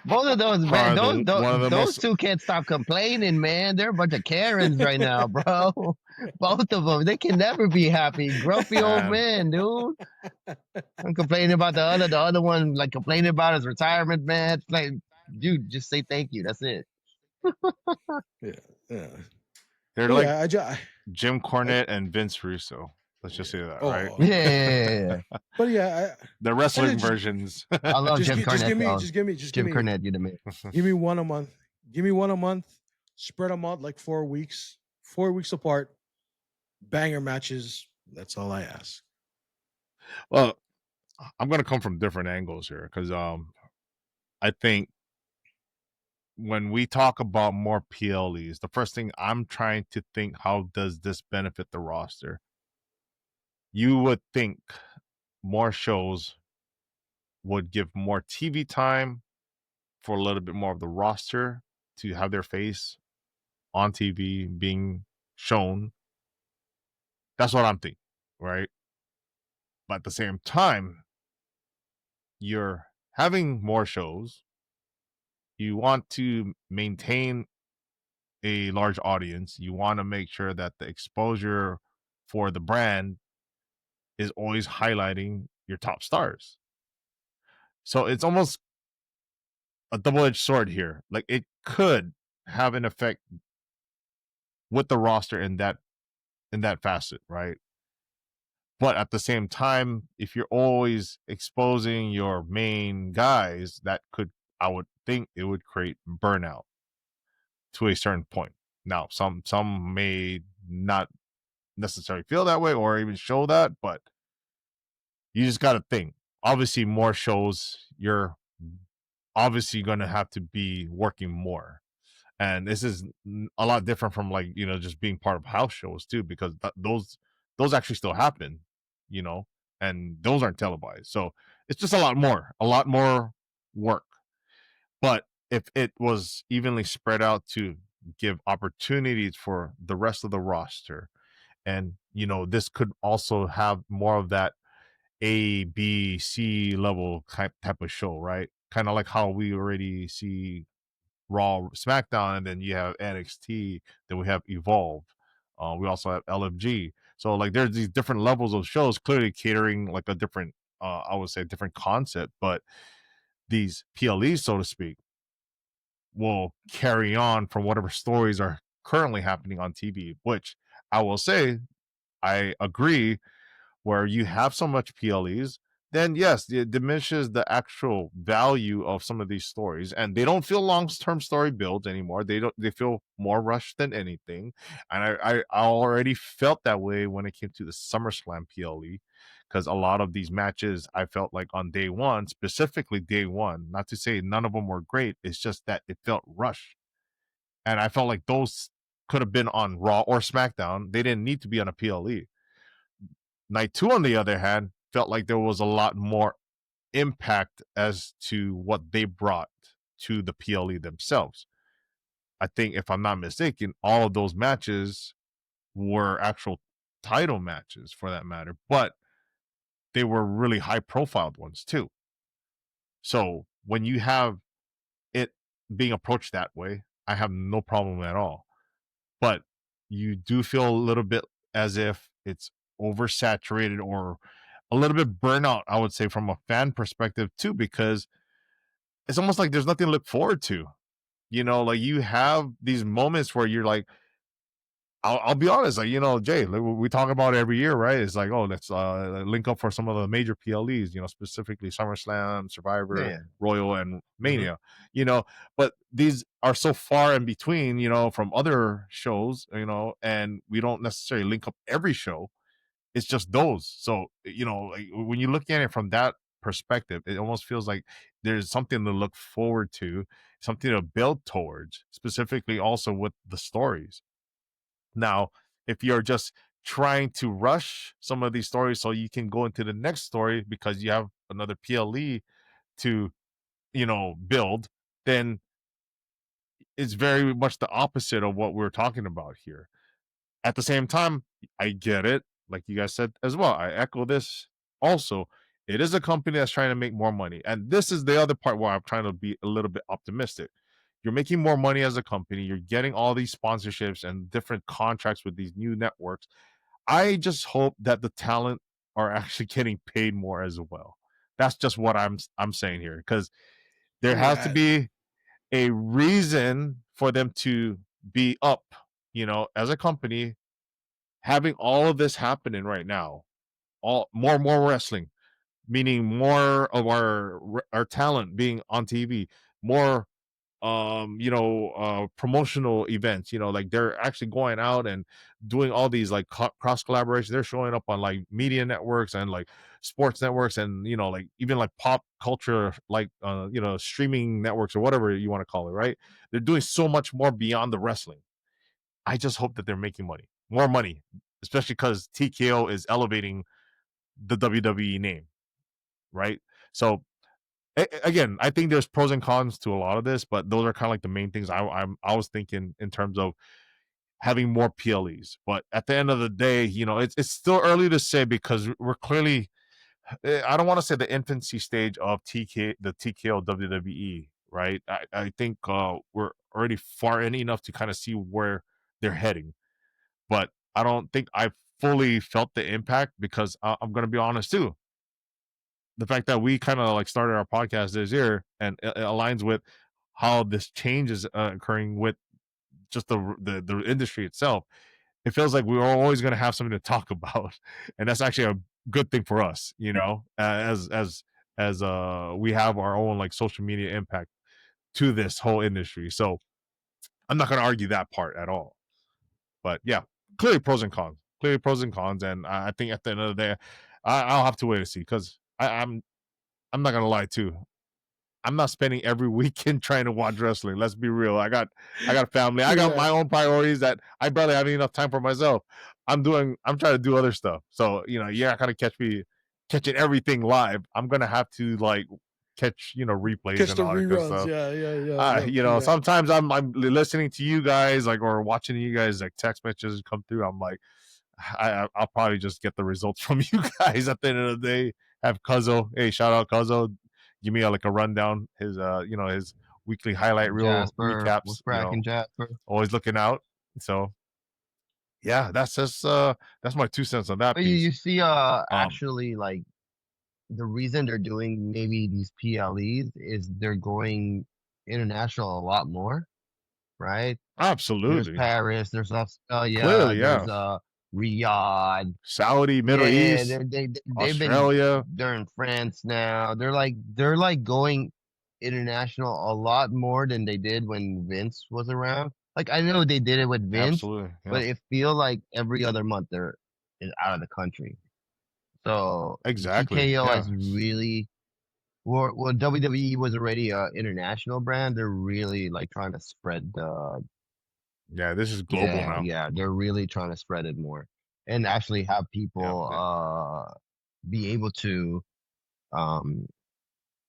both of those, man. Those two can't stop complaining, man. They're a bunch of Karens right now, bro. Both of them, they can never be happy. Grumpy old man, dude. I'm complaining about the other one, like complaining about his retirement match. Like, dude, just say thank you. That's it. Yeah. They're like Jim Cornette and Vince Russo. Let's just say that, right? Yeah. But yeah, the wrestling versions. I love Jim Cornette. Just give me Jim Cornette. You to me. Give me one a month. Give me one a month. spread them out like 4 weeks, 4 weeks apart, banger matches. That's all I ask. Well, I'm gonna come from different angles here because I think when we talk about more PLEs, the first thing I'm trying to think, how does this benefit the roster? You would think more shows would give more TV time for a little bit more of the roster to have their face on TV being shown. That's what I'm thinking, right? But at the same time, you're having more shows. You want to maintain a large audience. You want to make sure that the exposure for the brand is always highlighting your top stars. So it's almost a double-edged sword here. Like it could have an effect with the roster in that facet, right? But at the same time, if you're always exposing your main guys, that could, I would think, it would create burnout to a certain point. Now, some may not necessarily feel that way or even show that, but you just got to think. Obviously, more shows, you're obviously going to have to be working more. And this is a lot different from like, just being part of house shows too, because those actually still happen, and those aren't televised. So it's just a lot more work. But if it was evenly spread out to give opportunities for the rest of the roster, and this could also have more of that A, B, C level type of show, right? Kind of like how we already see Raw, SmackDown, and then you have NXT, then we have Evolve. We also have LFG. So like there's these different levels of shows, clearly catering like a different, I would say, different concept. But these PLEs, so to speak, will carry on from whatever stories are currently happening on TV. Which I will say, I agree, where you have so much PLEs, then yes, it diminishes the actual value of some of these stories, and they don't feel long-term story builds anymore. They feel more rushed than anything. And I already felt that way when it came to the SummerSlam PLE, because a lot of these matches I felt like on day one, specifically day one, not to say none of them were great, it's just that it felt rushed. And I felt like those could have been on Raw or SmackDown. They didn't need to be on a PLE. Night two, on the other hand, felt like there was a lot more impact as to what they brought to the PLE themselves. I think, if I'm not mistaken, all of those matches were actual title matches for that matter, but they were really high profiled ones too. So when you have it being approached that way, I have no problem at all. But you do feel a little bit as if it's oversaturated or a little bit burnout, I would say, from a fan perspective too, because it's almost like there's nothing to look forward to. Like you have these moments where you're like, I'll be honest, like, Jay, like we talk about it every year, right? It's like, oh, let's link up for some of the major PLEs, specifically SummerSlam, Survivor, Yeah. Royal, and Mania, but these are so far in between, from other shows, and we don't necessarily link up every show. It's just those. So, like, when you look at it from that perspective, it almost feels like there's something to look forward to, something to build towards, specifically also with the stories. Now, if you're just trying to rush some of these stories so you can go into the next story because you have another PLE to, build, then it's very much the opposite of what we're talking about here. At the same time, I get it. Like you guys said as well, I echo this also. It is a company that's trying to make more money. And this is the other part where I'm trying to be a little bit optimistic. You're making more money as a company. You're getting all these sponsorships and different contracts with these new networks. I just hope that the talent are actually getting paid more as well. That's just what I'm saying here, because there has to be a reason for them to be up, as a company, having all of this happening right now, all more wrestling, meaning more of our talent being on TV, more promotional events. Like they're actually going out and doing all these like cross collaboration. They're showing up on like media networks and like sports networks, and like even like pop culture, like streaming networks or whatever you want to call it, right? They're doing so much more beyond the wrestling. I just hope that they're making more money, especially because TKO is elevating the WWE name, right? So again, I think there's pros and cons to a lot of this, but those are kind of like the main things I was thinking in terms of having more PLEs. But at the end of the day, it's still early to say, because we're clearly, I don't want to say the infancy stage of the TKO WWE, right? I think we're already far in enough to kind of see where they're heading, but I don't think I've fully felt the impact, because I'm going to be honest too. The fact that we kind of like started our podcast this year, and it aligns with how this change is occurring with just the industry itself. It feels like we're always going to have something to talk about, and that's actually a good thing for us, as we have our own like social media impact to this whole industry. So I'm not going to argue that part at all. But yeah, clearly pros and cons. And I think at the end of the day, I'll have to wait to see, because I'm not gonna lie too. I'm not spending every weekend trying to watch wrestling. Let's be real. I got family. I got my own priorities that I barely have enough time for myself. I'm trying to do other stuff. So, you're not gonna catch me catching everything live. I'm gonna have to like catch, replays and the all that good reruns. stuff. Yeah. Sometimes I'm listening to you guys, like, or watching you guys like text messages come through. I'm like, I'll probably just get the results from you guys at the end of the day. Have Cuzzo. Hey, shout out Cuzzo. Give me like a rundown. His his weekly highlight reel recaps. What's cracking, Jasper? Always looking out. So yeah, that's just that's my 2 cents on that But piece. you see, actually, like, the reason they're doing maybe these PLEs is they're going international a lot more, right? There's Absolutely. Paris, there's Australia, Clearly, yeah. there's Riyadh, Saudi, Middle East, Australia. They're in France now. They're like going international a lot more than they did when Vince was around. Like, I know they did it with Vince, Absolutely, yeah. but it feels like every other month they're out of the country. So exactly, TKO yeah. has really, well, WWE was already an international brand. They're really like trying to spread the. Yeah, this is global now. Yeah, they're really trying to spread it more, and actually have people be able to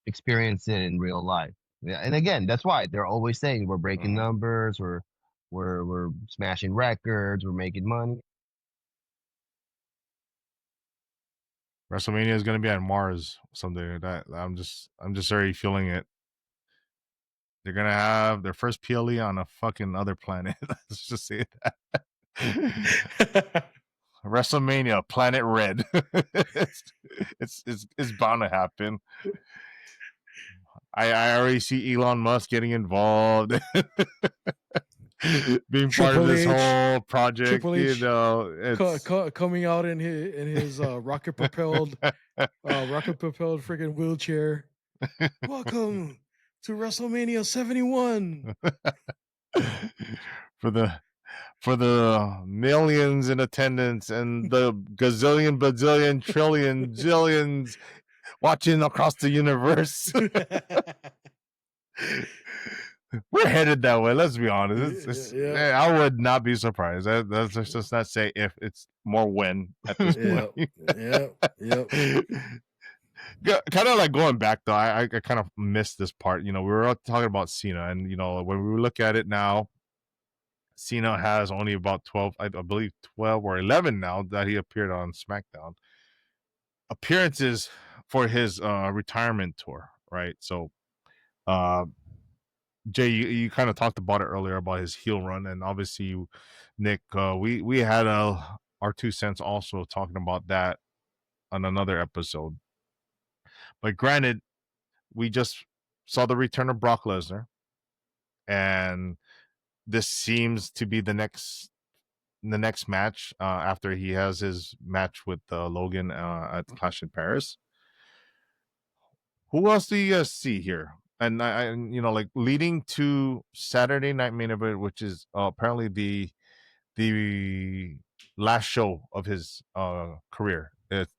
experience it in real life. Yeah, and again, that's why they're always saying we're breaking numbers, we're smashing records, we're making money. WrestleMania is going to be at Mars someday. That I'm just already feeling it. They're gonna have their first PLE on a fucking other planet. Let's just say that. WrestleMania, Planet Red. it's bound to happen. I already see Elon Musk getting involved, being part of this whole project. Triple H, coming out in his rocket propelled freaking wheelchair. Welcome to WrestleMania 71. For the millions in attendance and the gazillion, bazillion, trillion, zillions watching across the universe. We're headed that way. Let's be honest. I would not be surprised. Let's just not say if, it's more when at this point. Yeah. Kind of like going back though, I kind of missed this part. We were talking about Cena, and when we look at it now, Cena has only about 12, I believe 12 or 11 now that he appeared on SmackDown appearances for his retirement tour, right? So Jay, you kind of talked about it earlier about his heel run, and obviously Nick, we had our 2 cents also talking about that on another episode. But granted, we just saw the return of Brock Lesnar, and this seems to be the next match after he has his match with Logan at Clash in Paris. Who else do you guys see here? and like leading to Saturday Night Main Event, which is apparently the last show of his career. It's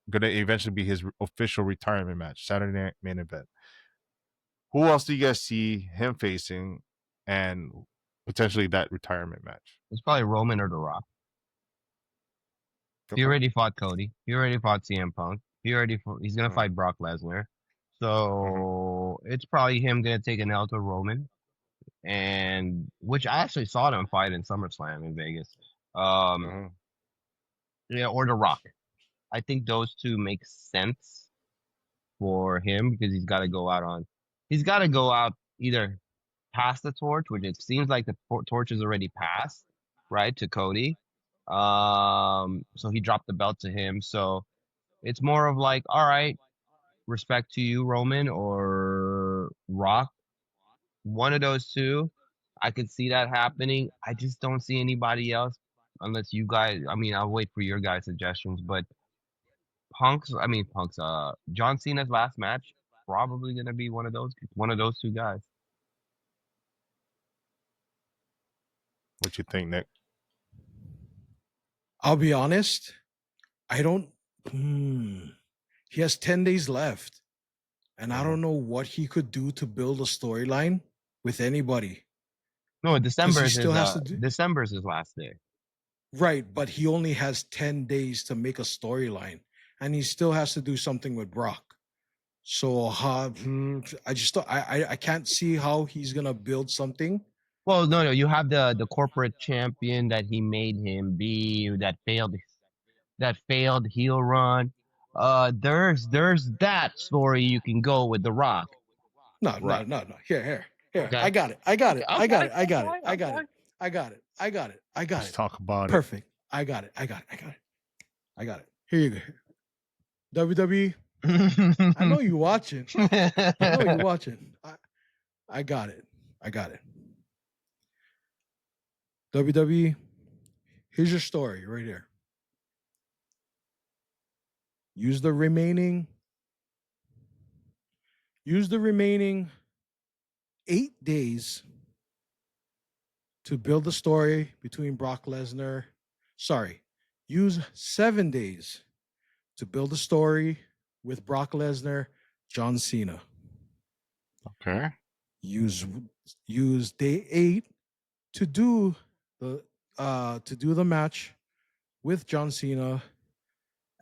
gonna eventually be his official retirement match, Saturday Night Main Event. Who else do you guys see him facing, and potentially that retirement match? It's probably Roman or The Rock. He already fought Cody. He already fought CM Punk. He's gonna fight Brock Lesnar. So it's probably him gonna take an L to Roman, and which I actually saw them fight in SummerSlam in Vegas. Yeah, or The Rock. I think those two make sense for him because he's got to go out either pass the torch, which it seems like the torch is already passed, right, to Cody. So he dropped the belt to him. So it's more of like, all right, respect to you, Roman or Rock. One of those two. I could see that happening. I just don't see anybody else unless you guys, I mean, I'll wait for your guys' suggestions, but John Cena's last match, probably going to be one of those two guys. What you think, Nick? I'll be honest. I don't. He has 10 days left, and I don't know what he could do to build a storyline with anybody. No, December is his last day. Right, but he only has 10 days to make a storyline, and he still has to do something with Brock. So I can't see how he's gonna build something. Well, no, you have the corporate champion that he made him be, that failed heel run. There's that story you can go with The Rock. No. Here. Okay. I got it. Let's talk about Perfect. I got it. Here you go. WWE. I know you watching. I got it. WWE, here's your story right here. Use the remaining 8 days to build the story between Brock Lesnar. Use 7 days to build a story with Brock Lesnar, John Cena. Okay. Use day 8 to do the match with John Cena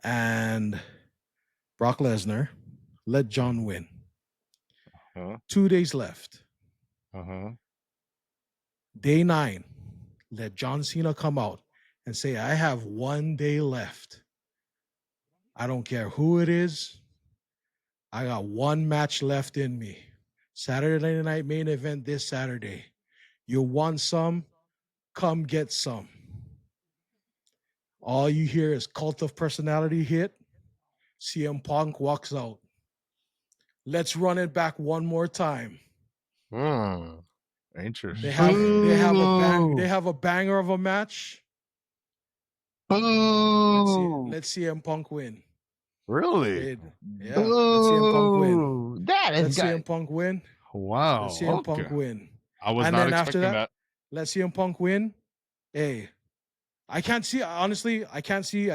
and Brock Lesnar. Let John win. 2 days left. Day 9, let John Cena come out and say, I have 1 day left. I don't care who it is. I got 1 match left in me. Saturday Night Main Event this Saturday. You want some? Come get some. All you hear is Cult of Personality hit. CM Punk walks out. Let's run it back one more time. Interesting. They have a banger of a match. Let's see CM Punk win. Really? Yeah. Let's see CM Punk win. Let's see CM Punk win. Wow. Let's see CM Punk win. I was not expecting that. Let's see CM Punk win. Hey, I can't see. Honestly, I can't see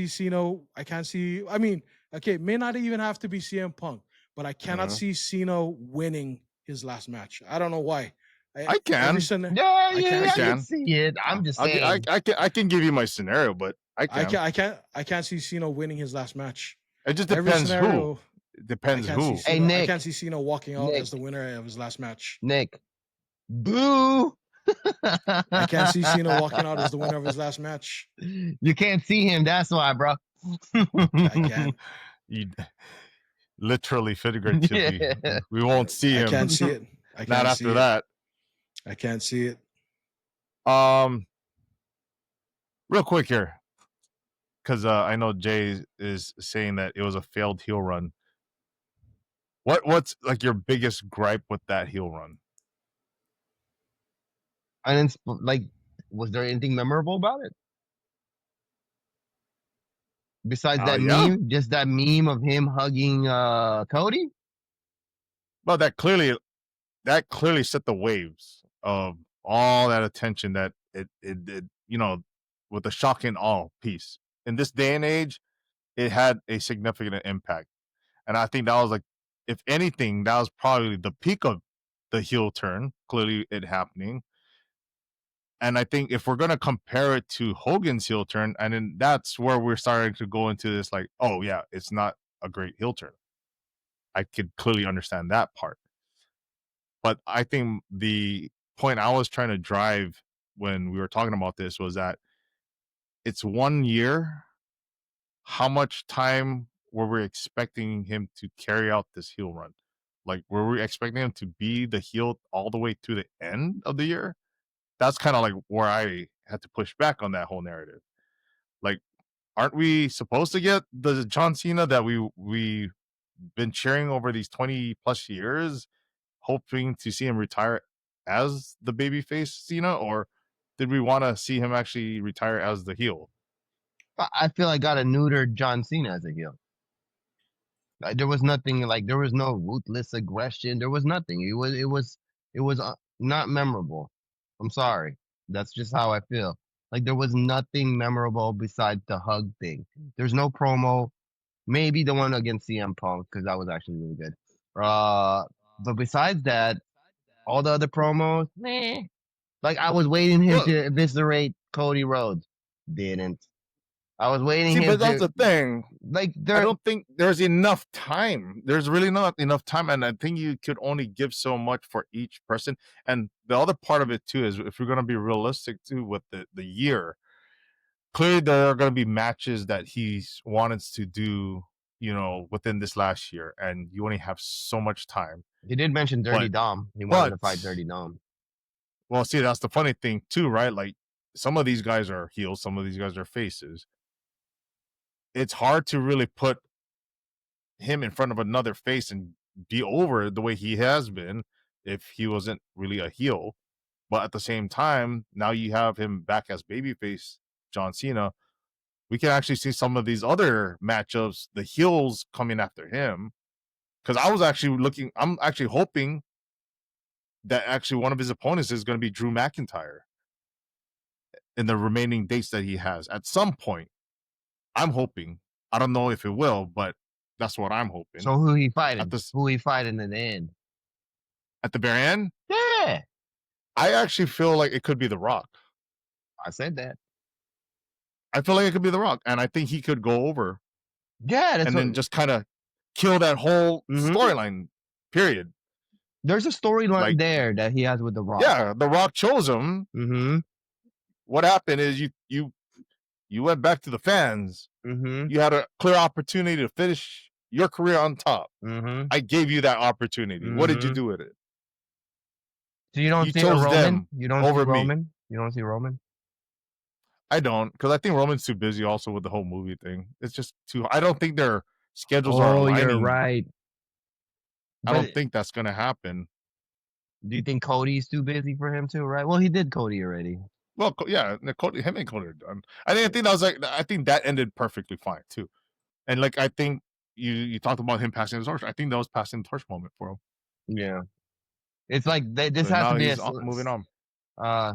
Cena. I can't see. I mean, okay, it may not even have to be CM Punk, but I cannot see Cena winning his last match. I don't know why. I can. I can see it. I'm just saying. I can give you my scenario, but I can't see Cena winning his last match. It just depends who. It depends who. Hey, Nick. I can't see Cena walking out as the winner of his last match. Nick. Boo! I can't see Cena walking out as the winner of his last match. You can't see him. That's why, bro. I can. You literally, figuratively. Yeah. We won't see him. I can't see it. Not after that. I can't see it. Real quick here, because I know Jay is saying that it was a failed heel run. What's like your biggest gripe with that heel run? I didn't was there anything memorable about it? Besides that meme, just that meme of him hugging Cody? But that clearly set the waves of all that attention that it with the shock and awe piece. In this day and age, it had a significant impact. And I think that was like, if anything, that was probably the peak of the heel turn, clearly it happening. And I think if we're going to compare it to Hogan's heel turn, and then that's where we're starting to go into this, like, oh yeah, it's not a great heel turn. I could clearly understand that part. But I think the point I was trying to drive when we were talking about this was that it's 1 year. How much time were we expecting him to carry out this heel run? Like, were we expecting him to be the heel all the way to the end of the year? That's kind of like where I had to push back on that whole narrative. Like, aren't we supposed to get the John Cena that we've been cheering over these 20 plus years, hoping to see him retire as the babyface Cena, or did we want to see him actually retire as the heel? I feel I got a neutered John Cena as a heel. Like, there was nothing, like there was no ruthless aggression. There was nothing. It was not memorable. I'm sorry. That's just how I feel. Like there was nothing memorable besides the hug thing. There's no promo. Maybe the one against CM Punk because that was actually really good. But besides that, all the other promos, meh. Like I was waiting him to eviscerate Cody Rhodes. Didn't. I was waiting him but that's the thing. Like I don't think there's enough time. There's really not enough time, and I think you could only give so much for each person. And the other part of it too is, if we're going to be realistic too with the year, clearly there are going to be matches that he wants to do, within this last year, and you only have so much time. He did mention Dirty Dom. He wanted to fight Dirty Dom. Well, see, that's the funny thing too, right? Like, some of these guys are heels, some of these guys are faces. It's hard to really put him in front of another face and be over the way he has been if he wasn't really a heel. But at the same time, now you have him back as babyface John Cena. We can actually see some of these other matchups, the heels coming after him. Because I'm actually hoping that actually one of his opponents is going to be Drew McIntyre in the remaining dates that he has at some point. I'm hoping. I don't know if it will, but that's what I'm hoping. So who he fighting? Who he fighting in the end? At the very end? Yeah. I actually feel like it could be The Rock. I said that. I feel like it could be The Rock, and I think he could go over. Yeah, and then just kind of kill that whole storyline. Period. There's a storyline there that he has with The Rock. Yeah, The Rock chose him. Mm-hmm. What happened is you went back to the fans. Mm-hmm. You had a clear opportunity to finish your career on top. Mm-hmm. I gave you that opportunity. Mm-hmm. What did you do with it? So you don't see Roman? You don't see Roman? Me. You don't see Roman? I don't, because I think Roman's too busy also with the whole movie thing. It's just too. I don't think their schedules are aligning. Oh, you're right. I don't think that's going to happen. Do you think Cody's too busy for him too? Right. Well, he did Cody already. Well, yeah, him and Cody are done. I think that ended perfectly fine too. And like, I think you talked about him passing the torch. I think that was passing the torch moment for him. Yeah. It's like this has to be moving on.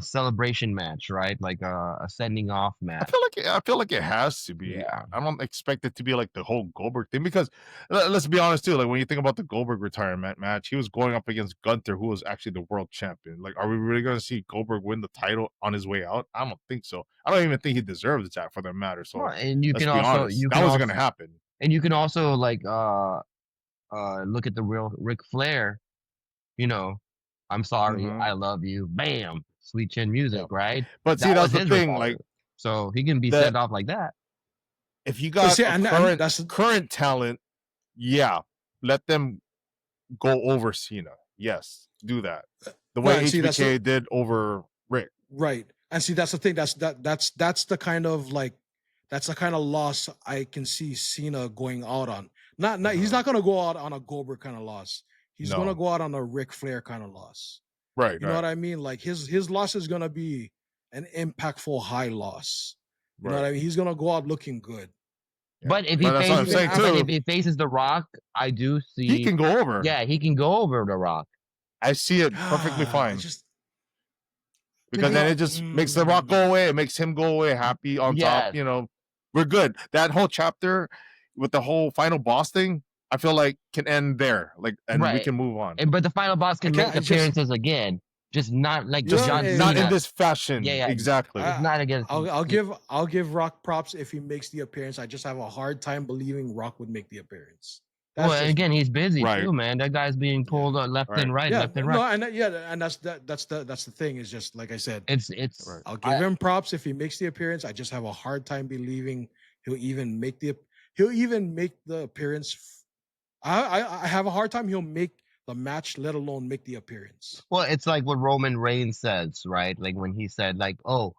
Celebration match, right? Like a sending off match. I feel like it has to be. Yeah. I don't expect it to be like the whole Goldberg thing, because let's be honest too. Like, when you think about the Goldberg retirement match, he was going up against Gunther, who was actually the world champion. Like, are we really going to see Goldberg win the title on his way out? I don't think so. I don't even think he deserves that, for that matter. So, well, and you can also that wasn't going to happen. And you can also like look at the real Ric Flair. I'm sorry, I love you. Bam. Sweet chin music, right? But see, that's the thing. Like, so he can be sent off like that. If you got current talent, yeah, let them go over Cena. Yes, do that. The way HBK did over Rick. Right. And see, that's the thing. That's the kind of loss I can see Cena going out on. He's not gonna go out on a Goldberg kind of loss. He's gonna go out on a Ric Flair kind of loss. Right. You know what I mean? Like, his loss is gonna be an impactful high loss. You know what I mean? He's gonna go out looking good. But if he But that's what I'm faces, saying, but too. if he faces The Rock, I do see He can go over. Yeah, he can go over The Rock. I see it perfectly fine. Because then it just makes The Rock go away. It makes him go away happy on top. You know, we're good. That whole chapter with the whole final boss thing, I feel like can end there. Like, and we can move on. But the final boss can make appearances again, just not like John Cena. Not in this fashion. Yeah, exactly. Not against. I'll give Rock props if he makes the appearance. I just have a hard time believing Rock would make the appearance. Well, again, he's busy too, man. That guy's being pulled left and right, left and right. No, and that's the thing. Is just like I said. It's. I'll give him props if he makes the appearance. I just have a hard time believing he'll even make the appearance. I have a hard time he'll make the match, let alone make the appearance. Well, it's like what Roman Reigns says, right? Like when he said, like, "Oh,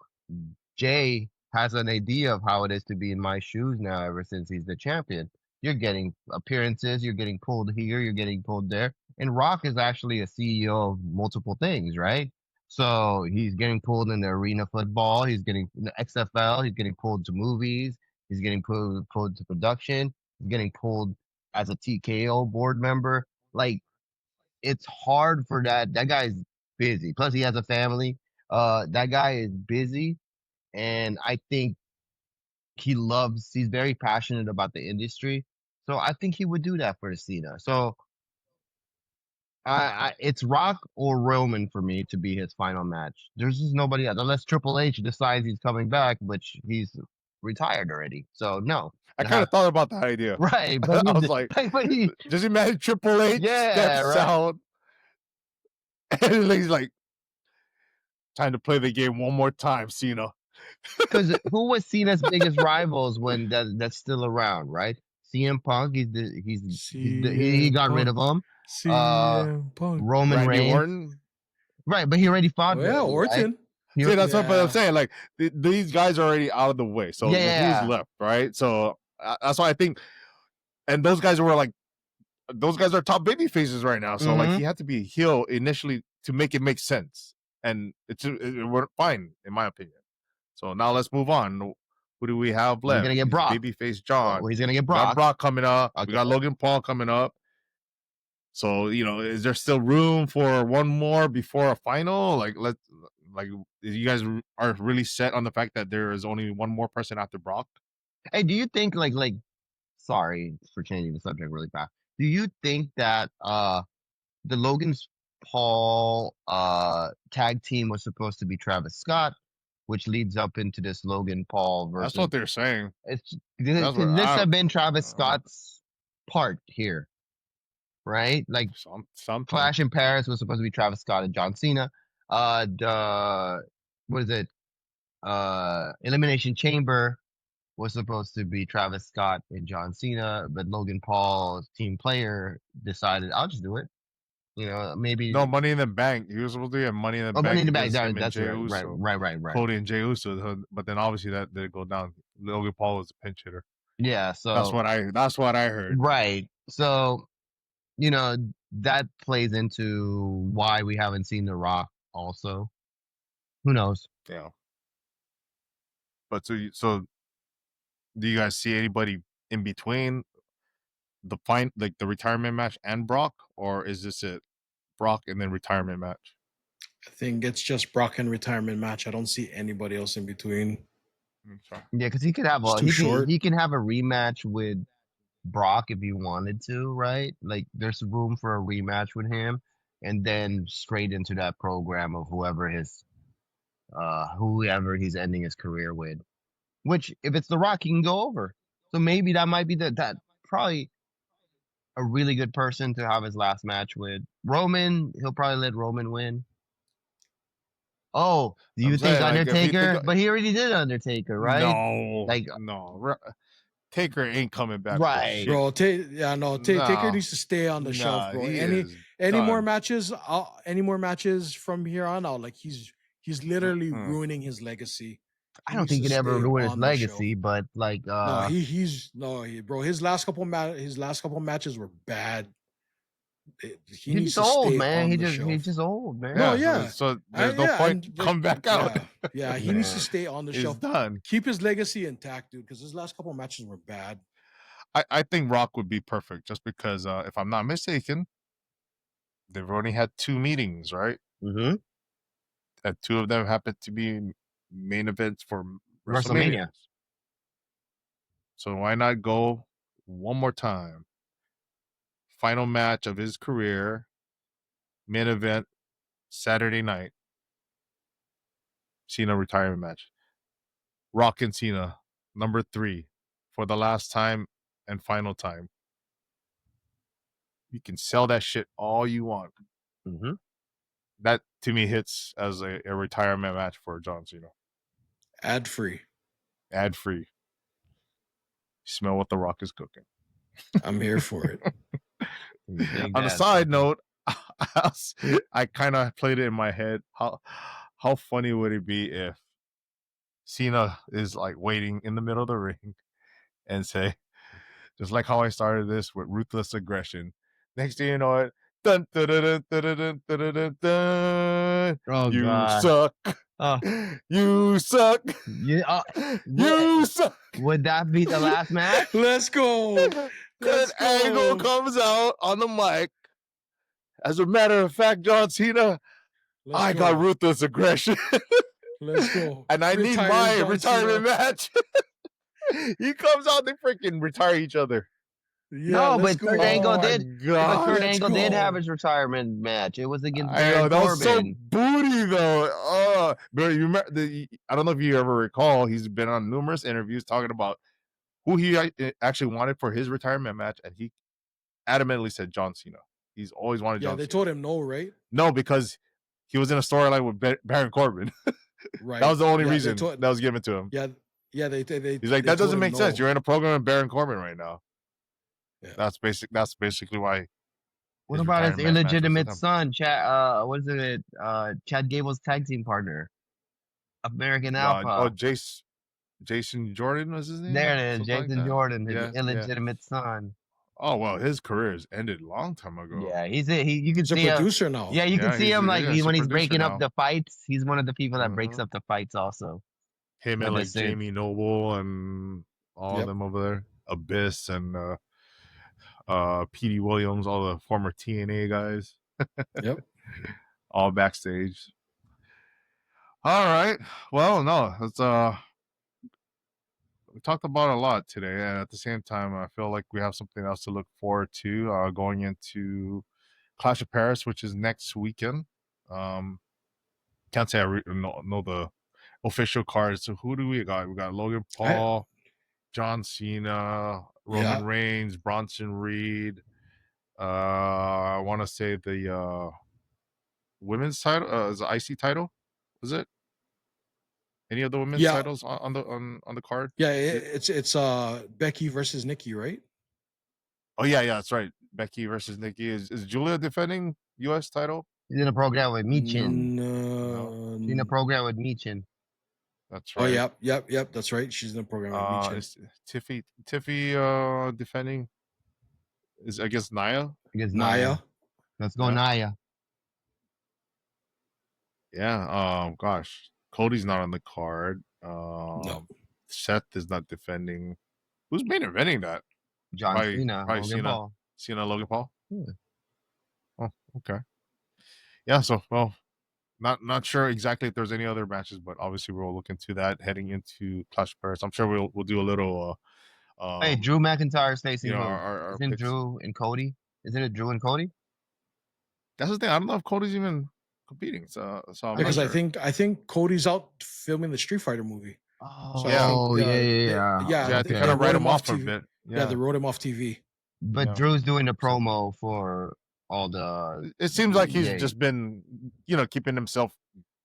Jay has an idea of how it is to be in my shoes now ever since he's the champion." You're getting appearances, you're getting pulled here, you're getting pulled there. And Rock is actually a CEO of multiple things, right? So he's getting pulled in the arena football, he's getting in the XFL, he's getting pulled to movies, he's getting pulled to production, he's getting pulled as a TKO board member. Like, it's hard for that. That guy's busy. Plus, he has a family. That guy is busy. And I think he's very passionate about the industry. So I think he would do that for Cena. So it's Rock or Roman for me to be his final match. There's just nobody else unless Triple H decides he's coming back, which he's retired already. So no. I kind of thought about that idea. Right. But I was like, just imagine Triple H steps out and he's like, time to play the game one more time, Cena. Because who was Cena's biggest rivals when that's still around, right? CM Punk, he got rid of him. CM Punk, Roman Reigns, Orton. Right, but he already fought. Orton. Right? See, that's what I'm saying. Like these guys are already out of the way, so who's left, right? So that's why I think, and those guys are top baby faces right now. So like he had to be heel initially to make it make sense, and it worked fine in my opinion. So now let's move on. Who do we have left? He's gonna get Brock. Babyface John. Well, he's gonna get Brock. We got Brock coming up. Okay. We got Logan Paul coming up. So is there still room for one more before a final? Like you guys are really set on the fact that there is only one more person after Brock? Hey, do you think like sorry for changing the subject really fast. Do you think that the Logan Paul tag team was supposed to be Travis Scott, which leads up into this Logan Paul versus. That's what they're saying. This have been Travis Scott's part here, right? Like some Clash in Paris was supposed to be Travis Scott and John Cena. Elimination Chamber was supposed to be Travis Scott and John Cena, but Logan Paul's team player decided, I'll just do it. Maybe no Money in the Bank. He was supposed to get Money in the Bank. Money in the Bank. That's right. Cody and Jey Uso, but then obviously that did go down. Logan Paul was a pinch hitter. Yeah, so that's what I heard. Right. So, that plays into why we haven't seen The Rock. Also, who knows? Yeah. But so, do you guys see anybody in between the retirement match and Brock, or is this it? Brock and then retirement match? I think it's just Brock and retirement match. I don't see anybody else in between. Okay. Yeah, because he could have he can have a rematch with Brock if he wanted to, right? Like there's room for a rematch with him, and then straight into that program of whoever he's ending his career with. Which, if it's The Rock, he can go over. So maybe that might be that probably a really good person to have his last match with. Roman, he'll probably let Roman win. Oh, do you think Undertaker? But he already did Undertaker, right? No. Taker ain't coming back. Right. Bro, Taker needs to stay on the shelf, bro. Any more matches from here on out, like he's literally ruining his legacy. I don't think he can ever ruin his legacy, but like bro, his last couple matches were bad. He's old, man. He's just old, man. No, yeah. So there's no point come back out. Yeah, he needs to stay on the shelf. Done. Keep his legacy intact, dude, because his last couple matches were bad. I think Rock would be perfect just because if I'm not mistaken, they've only had 2 meetings, right? Mm-hmm. And 2 of them happen to be main events for WrestleMania. WrestleMania. So why not go one more time? Final match of his career, main event, Saturday night. Cena retirement match. Rock and Cena, number 3, for the last time and final time. You can sell that shit all you want. Mm-hmm. That to me hits as a retirement match for John Cena. Ad free. Ad free. Smell what the Rock is cooking. I'm here for it. On a side note, I kind of played it in my head. How funny would it be if Cena is like waiting in the middle of the ring and say, just like how I started this with ruthless aggression. Next thing you know it, dun, dun, dun, dun, dun, dun, dun, dun, dun. Oh, You God. suck. You suck. Yeah, You suck. would that be the last match? Let's go. Kurt Angle comes out on the mic. As a matter of fact, John Cena, I got ruthless aggression. Let's go. And I need my retirement match. He comes out, they freaking retire each other. Yeah, no, but Kurt Angle did. But Kurt Let's Angle did go. have his retirement match. It was against I know, Baron that was so Corbin. booty though. But you remember I don't know if you ever recall, he's been on numerous interviews talking about who he actually wanted for his retirement match, and he adamantly said John Cena. He's always wanted John Cena. Yeah, they told him no, right? No, because he was in a storyline with Baron Corbin. Right. That was the only reason that was given to him. Yeah, they he's like, that doesn't make sense. You're in a program with Baron Corbin right now. Yeah. That's basically why. What about his illegitimate son, Chad? What is it? Chad Gable's tag team partner, American Alpha. Oh, Jason Jordan was his name. There it is, Jason Jordan, his illegitimate yeah. son. Oh well, his career has ended a long time ago. Yeah, you can he's see a producer now. Yeah, you can see him like when he's breaking now. up the fights. He's one of the people that breaks up the fights also. Him and like Jamie Noble and all of them over there, Abyss and Petey Williams, all the former TNA guys. Yep. All backstage. All right. Well, no, it's we talked about a lot today, and at the same time, I feel like we have something else to look forward to going into Clash of Paris, which is next weekend. Can't say I know the official card. So who do we got? We got Logan Paul, John Cena, Roman Reigns, Bronson Reed. I want to say the women's title is the IC title. Was it? Any of the women's titles on the card? Yeah, it's Becky versus Nikki, right? Oh yeah, that's right. Becky versus Nikki. Is Julia defending US title? She's in a program with Michin. No. She's in a program with Michin. That's right. Oh yep. That's right. She's in a program with Michin. Is Tiffy defending? Is against Nia? Against Nia. Let's go, Nia. Yeah. Gosh. Cody's not on the card. No. Seth is not defending. Who's main eventing that? John Cena. Probably Paul. Cena, Logan Paul? Yeah. Oh, okay. Yeah, so, well, not sure exactly if there's any other matches, but obviously we'll look into that heading into Clash of Paris. I'm sure we'll do a little... hey, Drew McIntyre, Stacey. Isn't it Drew and Cody? Isn't it Drew and Cody? That's the thing. I don't know if Cody's even competing. So because I think Cody's out filming the Street Fighter movie. Oh, so yeah. They kind of write him off a bit. Yeah, they wrote him off TV. But Drew's doing the promo for all the. It seems like he's just been, keeping himself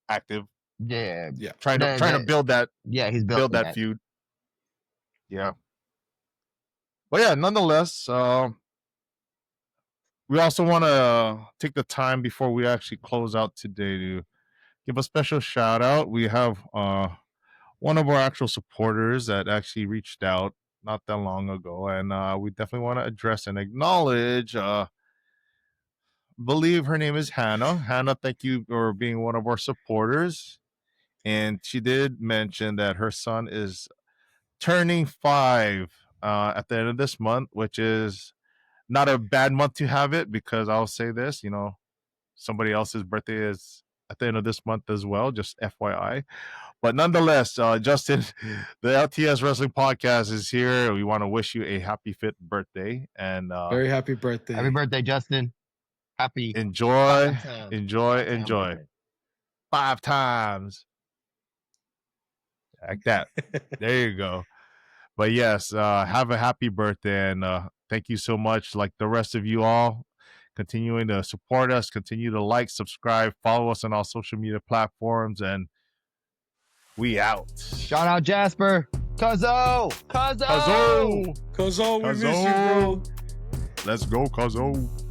active. Yeah. Trying to build that. Yeah, he's build that feud. Yeah. But yeah, nonetheless, we also want to take the time before we actually close out today to give a special shout out. We have one of our actual supporters that actually reached out not that long ago, and we definitely want to address and acknowledge. Believe her name is Hannah. Hannah, thank you for being one of our supporters. And she did mention that her son is turning 5 at the end of this month, which is not a bad month to have it, because I'll say this, somebody else's birthday is at the end of this month as well, just FYI. But nonetheless, Justin, the LTS Wrestling Podcast is here. We want to wish you a happy 5th birthday, and Very happy birthday. Happy birthday, Justin. Happy. enjoy, 5 times. enjoy, 5 times enjoy. birthday. 5 times. Like that. There you go. But yes, have a happy birthday, and thank you so much. Like the rest of you all, continuing to support us, continue to like, subscribe, follow us on all social media platforms, and we out. Shout out Jasper. Cuzzo. Cuzzo. Cuzzo, we miss you, bro. Let's go, Cuzzo.